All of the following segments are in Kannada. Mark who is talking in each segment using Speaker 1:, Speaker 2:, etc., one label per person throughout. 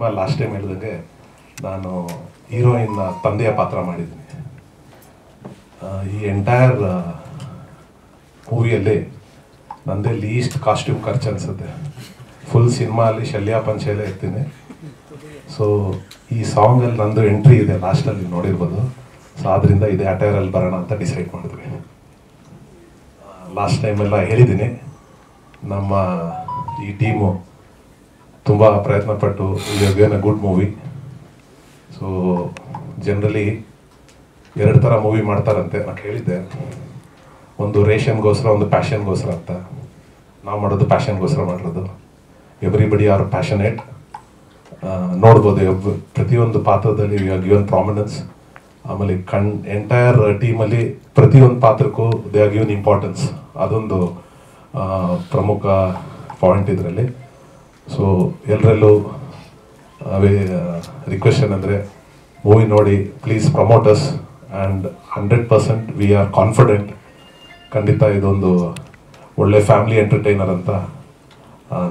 Speaker 1: ಸಿನಿಮಾ ಲಾಸ್ಟ್ ಟೈಮ್ ಹೇಳಿದಂಗೆ ನಾನು ಹೀರೋಯಿನ್ ತಂದೆಯ ಪಾತ್ರ ಮಾಡಿದ್ದೀನಿ. ಈ ಎಂಟೈರ್ ಮೂವಿಯಲ್ಲಿ ನಂದೇ ಲೀಸ್ಟ್ ಕಾಸ್ಟ್ಯೂಮ್ ಖರ್ಚು ಅನಿಸುತ್ತೆ. ಫುಲ್ ಸಿನಿಮಾ ಅಲ್ಲಿ ಶಲ್ಯ ಪಂಚೆಯಲ್ಲೇ ಇರ್ತೀನಿ. ಸೊ ಈ ಸಾಂಗಲ್ಲಿ ನಂದು ಎಂಟ್ರಿ ಇದೆ, ಲಾಸ್ಟಲ್ಲಿ ನೋಡಿರ್ಬೋದು. ಸೊ ಆದ್ದರಿಂದ ಇದೇ ಅಟೈರಲ್ಲಿ ಬರೋಣ ಅಂತ ಡಿಸೈಡ್ ಮಾಡಿದ್ವಿ. ಲಾಸ್ಟ್ ಟೈಮೆಲ್ಲ ಹೇಳಿದ್ದೀನಿ, ನಮ್ಮ ಈ ಟೀಮು ತುಂಬ ಪ್ರಯತ್ನಪಟ್ಟು ಇದೇನ ಗುಡ್ ಮೂವಿ. ಸೊ ಜನರಲಿ 2 ಥರ ಮೂವಿ ಮಾಡ್ತಾರಂತೆ, ನಾನು ಕೇಳಿದ್ದೆ. ಒಂದು ರೇಷನ್ಗೋಸ್ಕರ, ಒಂದು ಪ್ಯಾಷನ್ಗೋಸ್ಕರ ಅಂತ. ನಾವು ಮಾಡೋದು ಪ್ಯಾಷನ್ಗೋಸ್ಕರ ಮಾಡಿರೋದು. Everybody are passionate. ನೋಡ್ಬೋದು ಪ್ರತಿಯೊಂದು ಪಾತ್ರದಲ್ಲಿ ಗಿವನ್ ಪ್ರಾಮಿನೆನ್ಸ್. ಆಮೇಲೆ ಎಂಟೈರ್ ಟೀಮಲ್ಲಿ ಪ್ರತಿಯೊಂದು ಪಾತ್ರಕ್ಕೂ ದೇ ಆರ್ ಗಿವನ್ ಇಂಪಾರ್ಟೆನ್ಸ್. ಅದೊಂದು ಪ್ರಮುಖ ಪಾಯಿಂಟ್ ಇದರಲ್ಲಿ. ಸೊ ಎಲ್ಲರಲ್ಲೂ ರಿಕ್ವೆಸ್ಟ್ ಏನಂದರೆ, ಮೂವಿ ನೋಡಿ please promoters and 100% we are confident. ಖಂಡಿತ ಇದೊಂದು ಒಳ್ಳೆ ಫ್ಯಾಮಿಲಿ ಎಂಟರ್ಟೈನರ್ ಅಂತ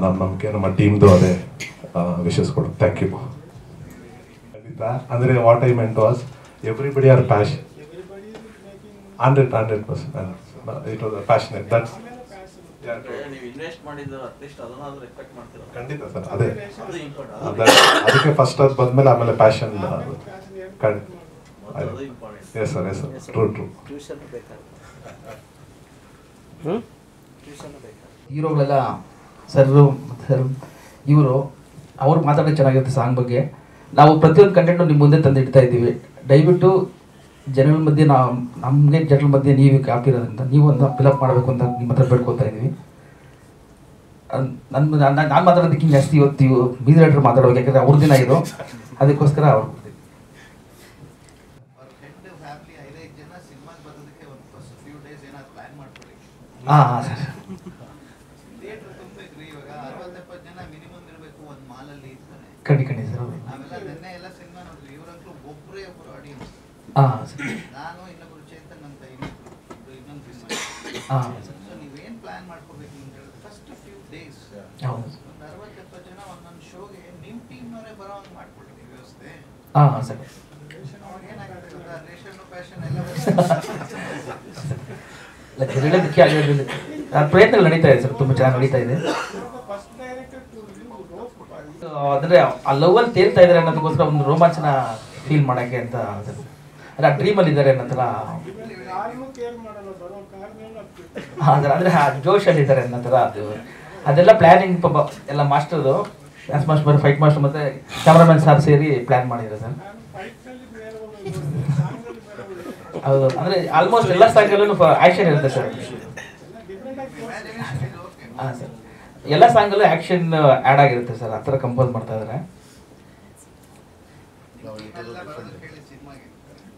Speaker 1: ನಮ್ಮ ನಂಬಿಕೆ, ನಮ್ಮ ಟೀಮ್ದು ಅದೇ ವಿಶಸ್ ಕೊಡು. Thank you. ಖಂಡಿತ ಅಂದರೆ what I meant was everybody are passion. 100% it was passionate. That's ಖಂಡಿತ ಸರ್, ಅದೇ ಅದಕ್ಕೆ ಫಸ್ಟ್ ಅದು ಬಂದ್ಮೇಲೆ ಆಮೇಲೆ passion. Yes sir, yes sir, true.
Speaker 2: ಹೀರೋಗಳೆಲ್ಲ ಸರ್ ಇವರು ಅವ್ರು ಮಾತಾಡೋದು ಚೆನ್ನಾಗಿರುತ್ತೆ ಸಾಂಗ್ ಬಗ್ಗೆ. ನಾವು ಪ್ರತಿಯೊಂದು ಕಂಟೆಂಟು ನಿಮ್ಮ ಮುಂದೆ ತಂದು ಇಡ್ತಾ ಇದ್ದೀವಿ. ದಯವಿಟ್ಟು ಜನಗಳ ಮಧ್ಯೆ ನಮಗೆ ಜನಗಳ ಮಧ್ಯೆ ನೀವು ಆಗ್ತಿರೋದ್ರಿಂದ ನೀವು ಒಂದು ಫಿಲಪ್ ಮಾಡಬೇಕು ಅಂತ ನಿಮ್ಮ ಹತ್ರ ಬೇಡ್ಕೊತಾ ಇದ್ದೀವಿ. ನಾನು ಮಾತಾಡೋದಕ್ಕಿಂತ ಜಾಸ್ತಿ ಇವತ್ತು ಬೀದಿ ರೈಟರ್ ಮಾತಾಡೋದು, ಯಾಕಂದರೆ ಅವ್ರ ದಿನ ಇದು, ಅದಕ್ಕೋಸ್ಕರ ಅವ್ರು ಹಾಂ ಸರ್. ಖಂಡಿತ ಸರ್. ಹಾಂ ಸರ್. ಹಾಂ ಹಾಂ ಸರ್. ಪ್ರಯತ್ನಗಳು ನಡೀತಾ ಇದೆ ಸರ್, ತುಂಬ ಚೆನ್ನಾಗಿ ನಡೀತಾ ಇದೆ. ಅಂದರೆ ಆ ಲವಲ್ಲಿ ತೇಲ್ತಾ ಇದ್ದಾರೆ ಅನ್ನೋದಕ್ಕೋಸ್ಕರ ಒಂದು ರೋಮಾಂಚನ ಫೀಲ್ ಮಾಡೋಕ್ಕೆ ಅಂತ ಸರ್. ಅಂದರೆ ಆ ಡ್ರೀಮಲ್ಲಿ ಇದ್ದಾರೆ ಅನ್ನೋಂಥರ. ಹಾಂ ಸರ್, ಅಂದರೆ ಆ ಜೋಶಲ್ಲಿ ಇದ್ದಾರೆ ಅನ್ನೋಂಥರ. ಅದೆಲ್ಲ ಪ್ಲ್ಯಾನಿಂಗ್ ಪಾಪ ಎಲ್ಲ ಮಾಸ್ಟರ್ದು, ಡ್ಯಾನ್ಸ್ ಮಾಸ್ಟರ್, ಫೈಟ್ ಮಾಸ್ಟರ್ ಮತ್ತು ಕ್ಯಾಮ್ರಾಮನ್ ಸಾರ್ ಸೇರಿ ಪ್ಲ್ಯಾನ್ ಮಾಡಿದ್ದಾರೆ ಸರ್. ಹೌದು, ಅಂದರೆ ಆಲ್ಮೋಸ್ಟ್ ಎಲ್ಲ ಸಾಂಗಲ್ಲೂ ಆ್ಯಕ್ಷನ್ ಇರುತ್ತೆ ಸರ್. ಹಾಂ ಸರ್, ಎಲ್ಲ ಸಾಂಗಲ್ಲೂ ಆ್ಯಕ್ಷನ್ ಆ್ಯಡ್ ಆಗಿರುತ್ತೆ ಸರ್. ಆ ಥರ ಕಂಪೋಸ್ ಮಾಡ್ತಾ ಇದ್ದಾರೆ.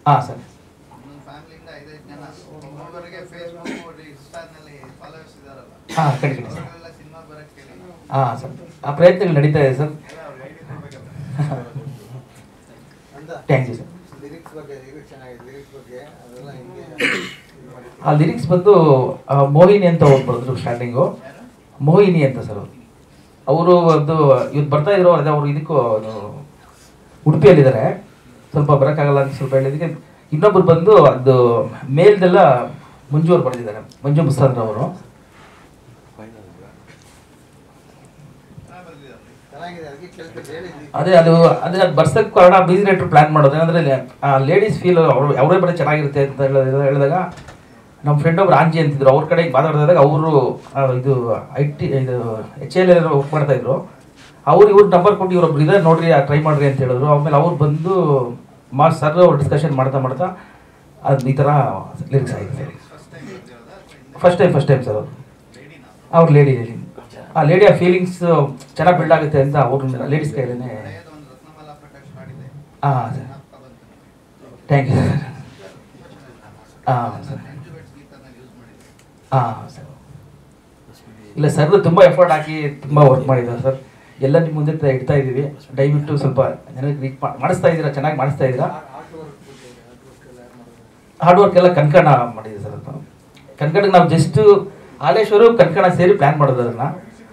Speaker 2: ಹಾಂ ಸರ್. ಹಾಂ ಖಂಡಿತ ಸರ್. ಹಾಂ ಸರ್, ಆ ಪ್ರಯತ್ನಗಳು ನಡೀತಾ ಇದೆ ಸರ್. Thank you sir. ಆ ಲಿರಿಕ್ಸ್ ಬಂದು ಮೋಹಿನಿ ಅಂತ ಹೋಗ್ಬಾರ್ದು ಸ್ಟಾರ್ಟಿಂಗು. ಮೋಹಿನಿ ಅಂತ ಸರ್ ಅವರು ಅದು ಇವತ್ತು ಬರ್ತಾ ಇದ್ರು. ಅದೇ ಅವರು ಇದಕ್ಕೂ ಉಡುಪಿಯಲ್ಲಿದ್ದಾರೆ, ಸ್ವಲ್ಪ ಬರೋಕ್ಕಾಗಲ್ಲ ಅಂತ ಸ್ವಲ್ಪ ಹೇಳಿದಕ್ಕೆ ಇನ್ನೊಬ್ರು ಬಂದು ಅದು ಮೇಲ್ದೆಲ್ಲ ಮಂಜು ಅವ್ರು ಬರೆದಿದ್ದಾರೆ, ಮಂಜು ಮುಸ್ತಾಂದ್ರ ಅವರು. ಅದೇ ಅದು ಬರ್ಸಕ್ಕೆ ಕಾರಣ ಬೀದಿ ರೈಟರ್ ಪ್ಲ್ಯಾನ್ ಮಾಡೋದು. ಏನಂದರೆ ಆ ಲೇಡೀಸ್ ಫೀಲ್ ಅವರೇ ಬರೀ ಚೆನ್ನಾಗಿರುತ್ತೆ ಅಂತ ಹೇಳಿದಾಗ ನಮ್ಮ ಫ್ರೆಂಡ್ ಒಬ್ರು ಆಂಜಿ ಅಂತಿದ್ರು, ಅವ್ರ ಕಡೆಗೆ ಮಾತಾಡಿದಾಗ ಅವರು ಇದು HL ವರ್ಕ್ ಮಾಡ್ತಾಯಿದ್ರು. ಇವ್ರ ನಂಬರ್ ಕೊಟ್ಟು ಇವ್ರೊಬ್ರು ಇದ್ದಾರೆ ನೋಡ್ರಿ, ಟ್ರೈ ಮಾಡಿರಿ ಅಂತ ಹೇಳಿದ್ರು. ಆಮೇಲೆ ಅವ್ರು ಬಂದು ಸರ್ ಅವ್ರು ಡಿಸ್ಕಷನ್ ಮಾಡ್ತಾ ಅದು ಈ ಥರ ಲಿರಿಕ್ಸ್ ಆಗಿದೆ. ಫಸ್ಟ್ ಟೈಮ್ ಸರ್ ಅವ್ರು ಲೇಡಿ ಆ ಲೇಡಿಯ ಫೀಲಿಂಗ್ಸ್ ಚೆನ್ನಾಗಿ ಬಿಲ್ಡ್ ಆಗುತ್ತೆ ಅಂತ ಅವ್ರ ಲೇಡೀಸ್ ಕೈಲೇ. ಹಾಂ ಸರ್, ಥ್ಯಾಂಕ್ ಯು ಸರ್. ಹಾಂ ಸರ್. ಹಾಂ ಸರ್, ಇಲ್ಲ ಸರ್ ತುಂಬ ಎಫರ್ಟ್ ಹಾಕಿ ತುಂಬ ವರ್ಕ್ ಮಾಡಿದ್ದಾರೆ ಸರ್. ಎಲ್ಲ ನಿಮ್ಮ ಮುಂದೆ ಇಡ್ತಾ ಇದ್ದೀವಿ. ದಯವಿಟ್ಟು ಸ್ವಲ್ಪ ಜನಕ್ಕೆ ರೀಚ್ ಮಾಡಿಸ್ತಾ ಇದ್ದೀರಾ, ಚೆನ್ನಾಗಿ ಮಾಡಿಸ್ತಾ ಇದ್ದೀರಾ. ಹಾರ್ಡ್ ವರ್ಕ್ ಎಲ್ಲ ಕನ್ಕಣ ಮಾಡಿದೆ ಸರ್. ಕನ್ಕಣಕ್ಕೆ ನಾವು ಜಸ್ಟ್ ಹಾಲೇಶ್ವರು ಕನ್ಕಣ ಸೇರಿ ಪ್ಲ್ಯಾನ್ ಮಾಡೋದು. ಅದನ್ನು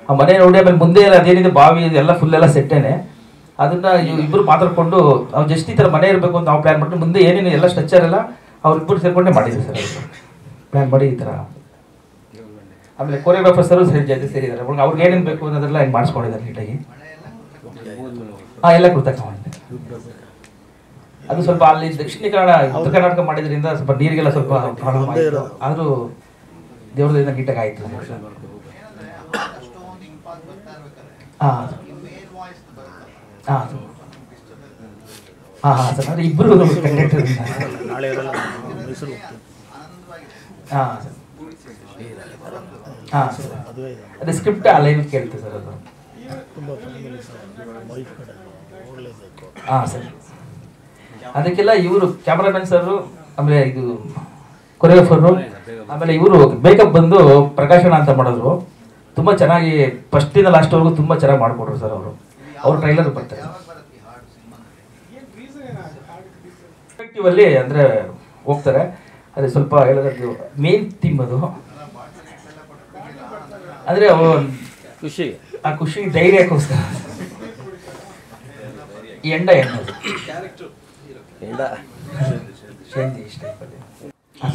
Speaker 2: ಆ ಮನೆ ನೋಡಿ ಆಮೇಲೆ ಮುಂದೆ ಅದೇನಿದೆ ಬಾವಿ ಇದೆಲ್ಲ ಫುಲ್ ಎಲ್ಲ ಸೆಟ್ಟೇನೆ. ಅದನ್ನ ಇಬ್ಬರು ಮಾತಾಡ್ಕೊಂಡು ನಾವು ಜಸ್ಟ್ ಈ ಥರ ಮನೆ ಇರಬೇಕು ಅಂತ ನಾವು ಪ್ಲ್ಯಾನ್ ಮಾಡಿ ಮುಂದೆ ಏನೇನು ಎಲ್ಲ ಸ್ಟ್ರಕ್ಚರ್ ಎಲ್ಲ ಅವ್ರಿಬ್ಬರು ಸೇರ್ಕೊಂಡೇ ಮಾಡಿದ್ರು ಸರ್ ಪ್ಲ್ಯಾನ್ ಮಾಡಿ ಈ ಥರ. ಆಮೇಲೆ ಕೊರಿಯೋಗ್ರಾಫರ್ಸರು ಸೇರಿದ್ದಾರೆ, ಅವ್ರಿಗೆ ಏನೇನು ಬೇಕು ಅನ್ನೋದೆಲ್ಲ ಹಿಂಗೆ ಮಾಡಿಸ್ಕೊಂಡಿದ್ದಾರೆ ನೀಟಾಗಿ. ಎಲ್ಲ ಕೃತಕ ಮಾಡಿದೆ. ಅದು ಸ್ವಲ್ಪ ಅಲ್ಲಿ ದಕ್ಷಿಣ ಕನ್ನಡ ಉತ್ತರ ಕರ್ನಾಟಕ ಮಾಡಿದ್ರಿಂದ ಸ್ವಲ್ಪ ನೀರಿಗೆಲ್ಲ ಸ್ವಲ್ಪ ಪ್ರಾಬ್ಲಮ್ ಆಯಿತು, ಆದರೂ ದೇವ್ರದಿಂದ ನೀಟಾಗಿ ಆಯಿತು. ಹಾಂ ಸರ್, ಅಂದರೆ ಇಬ್ಬರು ಕಂಡಕ್ಟರ್. ಹಾಂ ಸರ್, ಅದೇ ಸ್ಕ್ರಿಪ್ಟ್ ಆ ಲೈನ್ ಕೇಳ್ತೆ ಸರ್ ಅದು. ಹಾಂ ಸರ್, ಅದಕ್ಕೆಲ್ಲ ಇವರು ಕ್ಯಾಮ್ರಾಮನ್ ಸರ್, ಆಮೇಲೆ ಇದು ಕೊರಿಯೋಗ್ರಾಫರು, ಆಮೇಲೆ ಇವರು ಮೇಕಪ್ ಬಂದು ಪ್ರಕಾಶನ ಅಂತ ಮಾಡಿದ್ರು. ತುಂಬ ಚೆನ್ನಾಗಿ ಫಸ್ಟಿಂದ ಲಾಸ್ಟ್ವರೆಗೂ ತುಂಬ ಚೆನ್ನಾಗಿ ಮಾಡಿಕೊಟ್ರು ಸರ್ ಅವರು. ಅವ್ರ ಟ್ರೈಲರ್ ಬರ್ತಾರೆ ಅಲ್ಲಿ ಅಂದರೆ ಹೋಗ್ತಾರೆ. ಅದೇ ಸ್ವಲ್ಪ ಹೇಳೋದು ಮೇನ್ ಥೀಮ್ ಅದು, ಅಂದರೆ ಖುಷಿ, ಆ ಖುಷಿ ಧೈರ್ಯಕ್ಕೋಸ್ಕರ ಎಂಡ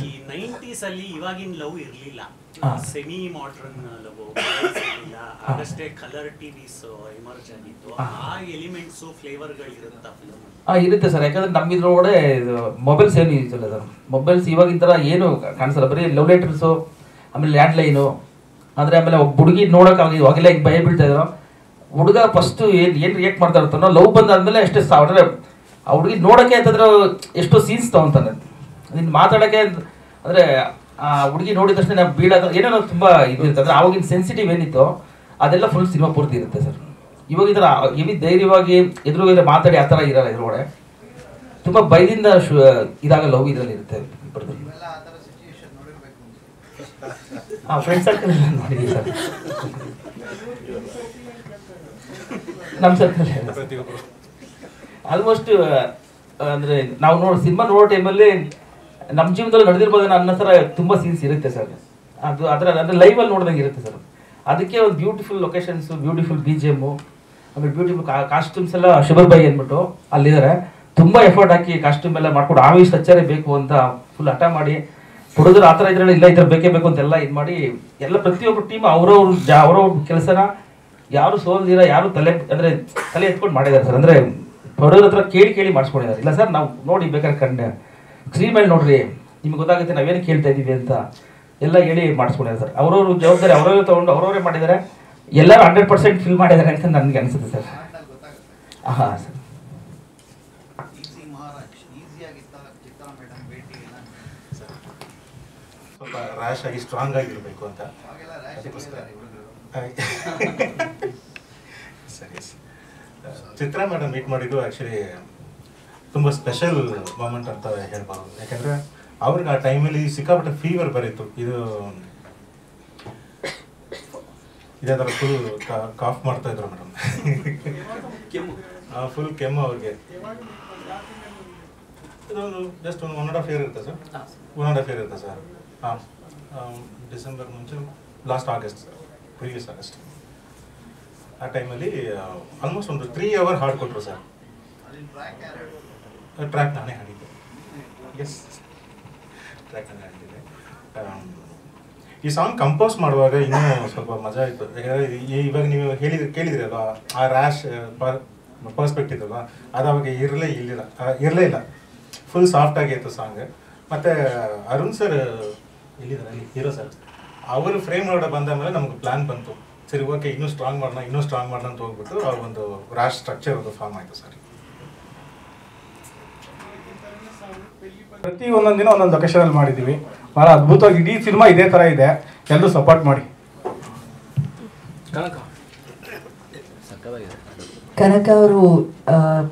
Speaker 3: ಈ 90s ಅಲ್ಲಿ ಇವಾಗಿನ ಲವ್ ಇರಲಿಲ್ಲ, ಸೆಮಿ ಮಾಡರ್ನ್ ಲವ್ ಇರಲಿಲ್ಲ, ಆಗಷ್ಟೇ ಕಲರ್ ಟಿವಿಸ್ ಎಮರ್ಜ್ ಆಗಿತ್ತು. ಆ ಎಲಿಮೆಂಟ್ಸ್ ಫ್ಲೇವರ್ಗಳು ಇರುತ್ತಾ ಫಿಲ್ಮ್?
Speaker 2: ಇರುತ್ತೆ ಸರ್, ಯಾಕಂದ್ರೆ ನಮ್ಮಿದ್ರೊಳಗಡೆ ಮೊಬೈಲ್ಸ್ ಏನು ಯೂಸ್ ಇಲ್ಲ ಸರ್. ಮೊಬೈಲ್ಸ್ ಇವಾಗಿನ ಥರ ಏನು ಕಾಣಿಸಲ್ಲ, ಬರೀ ಲವ್ ಲೆಟರ್ಸು, ಆಮೇಲೆ ಲ್ಯಾಂಡ್ ಲೈನು. ಅಂದರೆ ಆಮೇಲೆ ಒಬ್ಬ ಹುಡುಗಿ ನೋಡೋಕ್ಕಾಗಿ ಇವಾಗೆಲ್ಲ ಈಗ ಭಯ ಬೀಳ್ತಾ ಇದ್ರು. ಹುಡುಗ ಫಸ್ಟು ಏನು ರಿಯಾಕ್ಟ್ ಮಾಡ್ತಾ ಇರ್ತಾನೋ, ಲವ್ ಬಂದಾದ್ಮೇಲೆ ಅಷ್ಟೇ ಅಂದರೆ ಆ ಹುಡುಗಿ ನೋಡೋಕ್ಕೆ ಅಂತಂದ್ರೆ ಎಷ್ಟೋ ಸೀನ್ಸ್ ತೊಗೊತಾನೆ. ನಿನ್ನ ಮಾತಾಡೋಕ್ಕೆ ಅಂದರೆ ಆ ಹುಡುಗಿ ನೋಡಿದ ತಕ್ಷಣ ನಾವು ಬೀಳೋದು ಏನೋ ತುಂಬ ಇದು ಇರುತ್ತೆ. ಅಂದರೆ ಆವಾಗಿನ ಸೆನ್ಸಿಟಿವ್ ಏನಿತ್ತು ಅದೆಲ್ಲ ಫುಲ್ ಸಿನಿಮಾ ಪೂರ್ತಿ ಇರುತ್ತೆ ಸರ್. ಇವಾಗ ಈ ಥರ ಹೆವಿ ಧೈರ್ಯವಾಗಿ ಎದುರುಗಡೆ ಮಾತಾಡಿ ಆ ಥರ ಇರಲ್ಲ ಇದ್ರೊಳಗಡೆ. ತುಂಬ ಭಯದಿಂದ ಇದಾಗ ಲವ್ ಇದರಲ್ಲಿ ಇರುತ್ತೆ ಇಬ್ಬರದ್ದು. ಹಾಂ, ಫ್ರೆಂಡ್ ಸರ್ಕಲ್ ಎಲ್ಲ ನೋಡಿದ್ದೀವಿ ಸರ್, ನಮ್ಮ ಸರ್ಕಲ್ ಆಲ್ಮೋಸ್ಟ್. ಅಂದರೆ ನಾವು ಸಿನಿಮಾ ನೋಡೋ ಟೈಮಲ್ಲಿ ನಮ್ಮ ಜೀವನದಲ್ಲಿ ನಡೆದಿರ್ಬೋದೇನೋ ಅನ್ನೋ ಥರ ತುಂಬ ಸೀನ್ಸ್ ಇರುತ್ತೆ ಸರ್. ಅದು ಅದರ ಅಂದರೆ ಲೈವಲ್ಲಿ ನೋಡ್ದಂಗೆ ಇರುತ್ತೆ ಸರ್. ಅದಕ್ಕೆ ಒಂದು ಬ್ಯೂಟಿಫುಲ್ ಲೊಕೇಶನ್ಸು, ಬ್ಯೂಟಿಫುಲ್ BGM, ಆಮೇಲೆ ಬ್ಯೂಟಿಫುಲ್ ಕಾಸ್ಟ್ಯೂಮ್ಸ್ ಎಲ್ಲ ಶುಭರ್ ಬೈ ಅಂದ್ಬಿಟ್ಟು ಅಲ್ಲಿದ್ದಾರೆ. ತುಂಬ ಎಫರ್ಟ್ ಹಾಕಿ ಕಾಸ್ಟ್ಯೂಮ್ ಎಲ್ಲ ಮಾಡ್ಕೊಂಡು ಆಮೇಲೆ ಸ್ಟ್ರಕ್ಚರೇ ಬೇಕು ಅಂತ ಫುಲ್ ಹಠ ಮಾಡಿ ಹುಡುಗರು ಆ ಥರ ಇದ್ರಲ್ಲಿ ಇಲ್ಲ ಈ ಥರ ಬೇಕೇ ಬೇಕು ಅಂತೆಲ್ಲ ಇದು ಮಾಡಿ ಎಲ್ಲ ಪ್ರತಿಯೊಬ್ಬರು ಟೀಮ್ ಅವ್ರವ್ರ ಕೆಲಸನ ಯಾರು ಸೋಲ್ದಿರ, ಯಾರು ತಲೆ ಎತ್ಕೊಂಡು ಮಾಡಿದ್ದಾರೆ ಸರ್. ಅಂದರೆ ಹುಡುಗರ ಹತ್ರ ಕೇಳಿ ಮಾಡಿಸ್ಕೊಂಡಿದ್ದಾರೆ. ಇಲ್ಲ ಸರ್, ನಾವು ನೋಡಿ ಬೇಕಾದ್ರೆ ಕಂಡೆ ಸ್ಕ್ರೀನ್ ಮೇಲೆ ನೋಡ್ರಿ ನಿಮ್ಗೆ ಗೊತ್ತಾಗುತ್ತೆ ನಾವೇನು ಕೇಳ್ತಾ ಇದ್ದೀವಿ ಅಂತ ಎಲ್ಲ ಹೇಳಿ ಮಾಡಿಸ್ಕೊಂಡಿದ್ದಾರೆ ಸರ್. ಅವ್ರವ್ರ ಜವಾಬ್ದಾರಿ ಅವ್ರವ್ರೇ ತೊಗೊಂಡು ಅವ್ರವರೇ ಮಾಡಿದ್ದಾರೆ. ಎಲ್ಲರೂ 100% ಫಿಲ್ ಮಾಡಿದ್ದಾರೆ ಅಂತ ನನಗೆ ಅನಿಸುತ್ತೆ ಸರ್. ಹಾಂ ಸರ್,
Speaker 4: ಸ್ವಲ್ಪ ರ್ಯಾಶ್ ಆಗಿ ಸ್ಟ್ರಾಂಗ್ ಆಗಿರಬೇಕು ಅಂತ. ಸರಿ, ಚಿತ್ರ ಮೇಡಮ್ ಮೀಟ್ ಮಾಡಿದ್ದು ಆ್ಯಕ್ಚುಲಿ ತುಂಬ ಸ್ಪೆಷಲ್ ಮೂಮೆಂಟ್ ಅಂತ ಹೇಳ್ಬೋದು. ಯಾಕಂದರೆ ಅವ್ರಿಗೆ ಆ ಟೈಮಲ್ಲಿ ಸಿಕ್ಕಾಪಟ್ಟೆ ಫೀವರ್ ಬರೀತು. ಇದೇ ಥರ ಫುಲ್ ಕಾಫ್ ಮಾಡ್ತಾ ಇದ್ರು ಮೇಡಮ್, ಫುಲ್ ಕೆಮ್ಮು ಅವ್ರಿಗೆ. ಇದೊಂದು ಜಸ್ಟ್ ಒಂದು 1.5 year ಇರುತ್ತೆ ಸರ್, 1.5 year ಇರುತ್ತೆ ಸರ್. ಹಾಂ, ಡಿಸೆಂಬರ್ ಮುಂಚೆ last August sir, previous August. ಆ ಟೈಮಲ್ಲಿ ಆಲ್ಮೋಸ್ಟ್ ಒಂದು 3 hour ಹಾಡು ಕೊಟ್ಟರು ಸರ್. ಟ್ರ್ಯಾಕ್ ನಾನೇ ಹಾಡಿದ್ದೆ. ಎಸ್, ಟ್ರ್ಯಾಕ್ ನಾನೇ ಹಾಡಿದ್ದೆ. ಈ ಸಾಂಗ್ ಕಂಪೋಸ್ ಮಾಡುವಾಗ ಇನ್ನೂ ಸ್ವಲ್ಪ ಮಜಾ ಇತ್ತು. ಯಾಕಂದರೆ ಇವಾಗ ನೀವು ಕೇಳಿದ್ರಲ್ವ, ಆ ರ್ಯಾಶ್ ಪರ್ಸ್ಪೆಕ್ಟ್ ಇದ್ದಲ್ವ, ಅದು ಅವಾಗ ಇರಲೇ ಇಲ್ಲ. ಫುಲ್ ಸಾಫ್ಟ್ ಆಗಿತ್ತು ಸಾಂಗ್. ಮತ್ತು ಅರುಣ್ ಸರ್ ಎಲ್ಲಿದ್ದಾರೆ, ಅಲ್ಲಿ ಹೀರೋ ಸರ್, ಅವರು ಫ್ರೇಮ್ ಒಳಗಡೆ ಬಂದ ಮೇಲೆ ನಮ್ಗೆ ಪ್ಲ್ಯಾನ್ ಬಂತು. ಸರಿ, ಓಕೆ, ಇನ್ನೂ ಸ್ಟ್ರಾಂಗ್ ಮಾಡೋಣ ಅಂತ ಹೋಗ್ಬಿಟ್ಟು ಆ ಒಂದು ರ್ಯಾಶ್ ಸ್ಟ್ರಕ್ಚರ್ ಅದು ಫಾರ್ಮ್ ಆಯಿತು ಸರ್.
Speaker 5: ಪ್ರತಿ ಒಂದೊಂದು ದಿನ ಒಂದೊಂದು ಲೊಕೇಶನಲ್ಲಿ ಮಾಡಿದ್ದೀವಿ. ಭಾಳ ಅದ್ಭುತವಾಗಿ ಇಡೀ ಸಿನಿಮಾ ಇದೇ ಥರ ಇದೆ. ಎಲ್ಲರೂ ಸಪೋರ್ಟ್ ಮಾಡಿ.
Speaker 6: ಕನಕ ಅವರು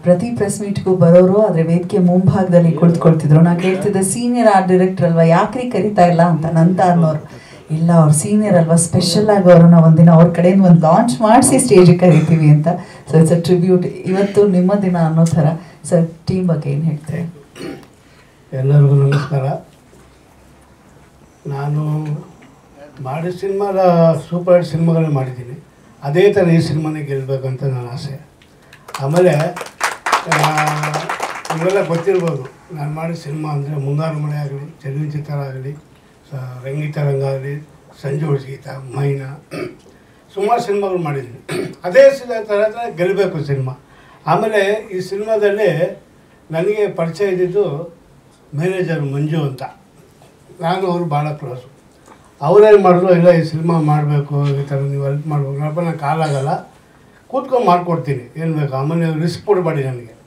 Speaker 6: ಪ್ರತಿ ಪ್ರೆಸ್ ಮೀಟ್ಗೂ ಬರೋರು, ಆದರೆ ವೇದಿಕೆ ಮುಂಭಾಗದಲ್ಲಿ ಕುಳಿತುಕೊಳ್ತಿದ್ರು. ನಾನು ಕೇಳ್ತಿದ್ದೆ, ಸೀನಿಯರ್ ಆರ್ಟ್ ಡೈರೆಕ್ಟರ್ ಅಲ್ವಾ, ಯಾಕ್ರಿ ಕರಿತಾ ಇಲ್ಲ ಅಂತ. ನಂತ ಅನ್ನೋರು, ಇಲ್ಲ ಅವ್ರು ಸೀನಿಯರ್ ಅಲ್ವಾ, ಸ್ಪೆಷಲ್ ಆಗಿ ಅವ್ರನ್ನ ಒಂದಿನ ಅವ್ರ ಕಡೆಯಿಂದ ಒಂದು ಲಾಂಚ್ ಮಾಡಿಸಿ ಸ್ಟೇಜಿಗೆ ಕರಿತೀವಿ ಅಂತ. So it's a tribute. ಇವತ್ತು ನಿಮ್ಮ ದಿನ ಅನ್ನೋ ಥರ. ಸರ್, ಟೀಮ್ ಬಗ್ಗೆ ಏನು ಹೇಳ್ತಾರೆ?
Speaker 7: ಎಲ್ಲರಿಗೂ ನಮಸ್ಕಾರ. ನಾನು ಮಾಡಿದ ಸೂಪರ್ ಹಿಟ್ ಸಿನಿಮಾಗಳನ್ನ ಮಾಡಿದ್ದೀನಿ. ಅದೇ ಥರ ಈ ಸಿನಿಮಾನೇ ಗೆಲ್ಲಬೇಕಂತ ನನ್ನ ಆಸೆ. ಆಮೇಲೆ ನಿಮಗೆಲ್ಲ ಗೊತ್ತಿರ್ಬೋದು ನಾನು ಮಾಡಿದ ಸಿನಿಮಾ ಅಂದರೆ ಮುಂಗಾರು ಮಳೆ ಆಗಲಿ, ಚೆಲುವಿನ ಚಿತ್ತಾರ ಆಗಲಿ, ರಂಗೀತ ರಂಗ ಆಗಲಿ, ಸಂಜು ಗೀತ, ಮೈನಾ, ಸುಮಾರು ಸಿನಿಮಾಗಳು ಮಾಡಿದ್ದೀನಿ. ಅದೇ ಥರ ಗೆಲ್ಲಬೇಕು ಸಿನಿಮಾ. ಆಮೇಲೆ ಈ ಸಿನಿಮಾದಲ್ಲಿ ನನಗೆ ಪರಿಚಯ ಇದ್ದಿದ್ದು ಮ್ಯಾನೇಜರ್ ಮಂಜು ಅಂತ. ನಾನು ಅವರು ಭಾಳ ಕ್ಲೋಸು. ಅವರೇನು ಮಾಡಿದ್ರು, ಇಲ್ಲ ಈ ಸಿನಿಮಾ ಮಾಡಬೇಕು, ಈ ಥರ ನೀವು ಹೆಲ್ಪ್ ಮಾಡಬೇಕು, ನಾನು ಕಾಲಾಗಲ್ಲ, ಕೂತ್ಕೊಂಡು ಮಾಡಿಕೊಡ್ತೀನಿ, ಏನು ಬೇಕು. ಆಮೇಲೆ ರಿಸ್ಕ್ ಕೊಡಬೇಡಿ,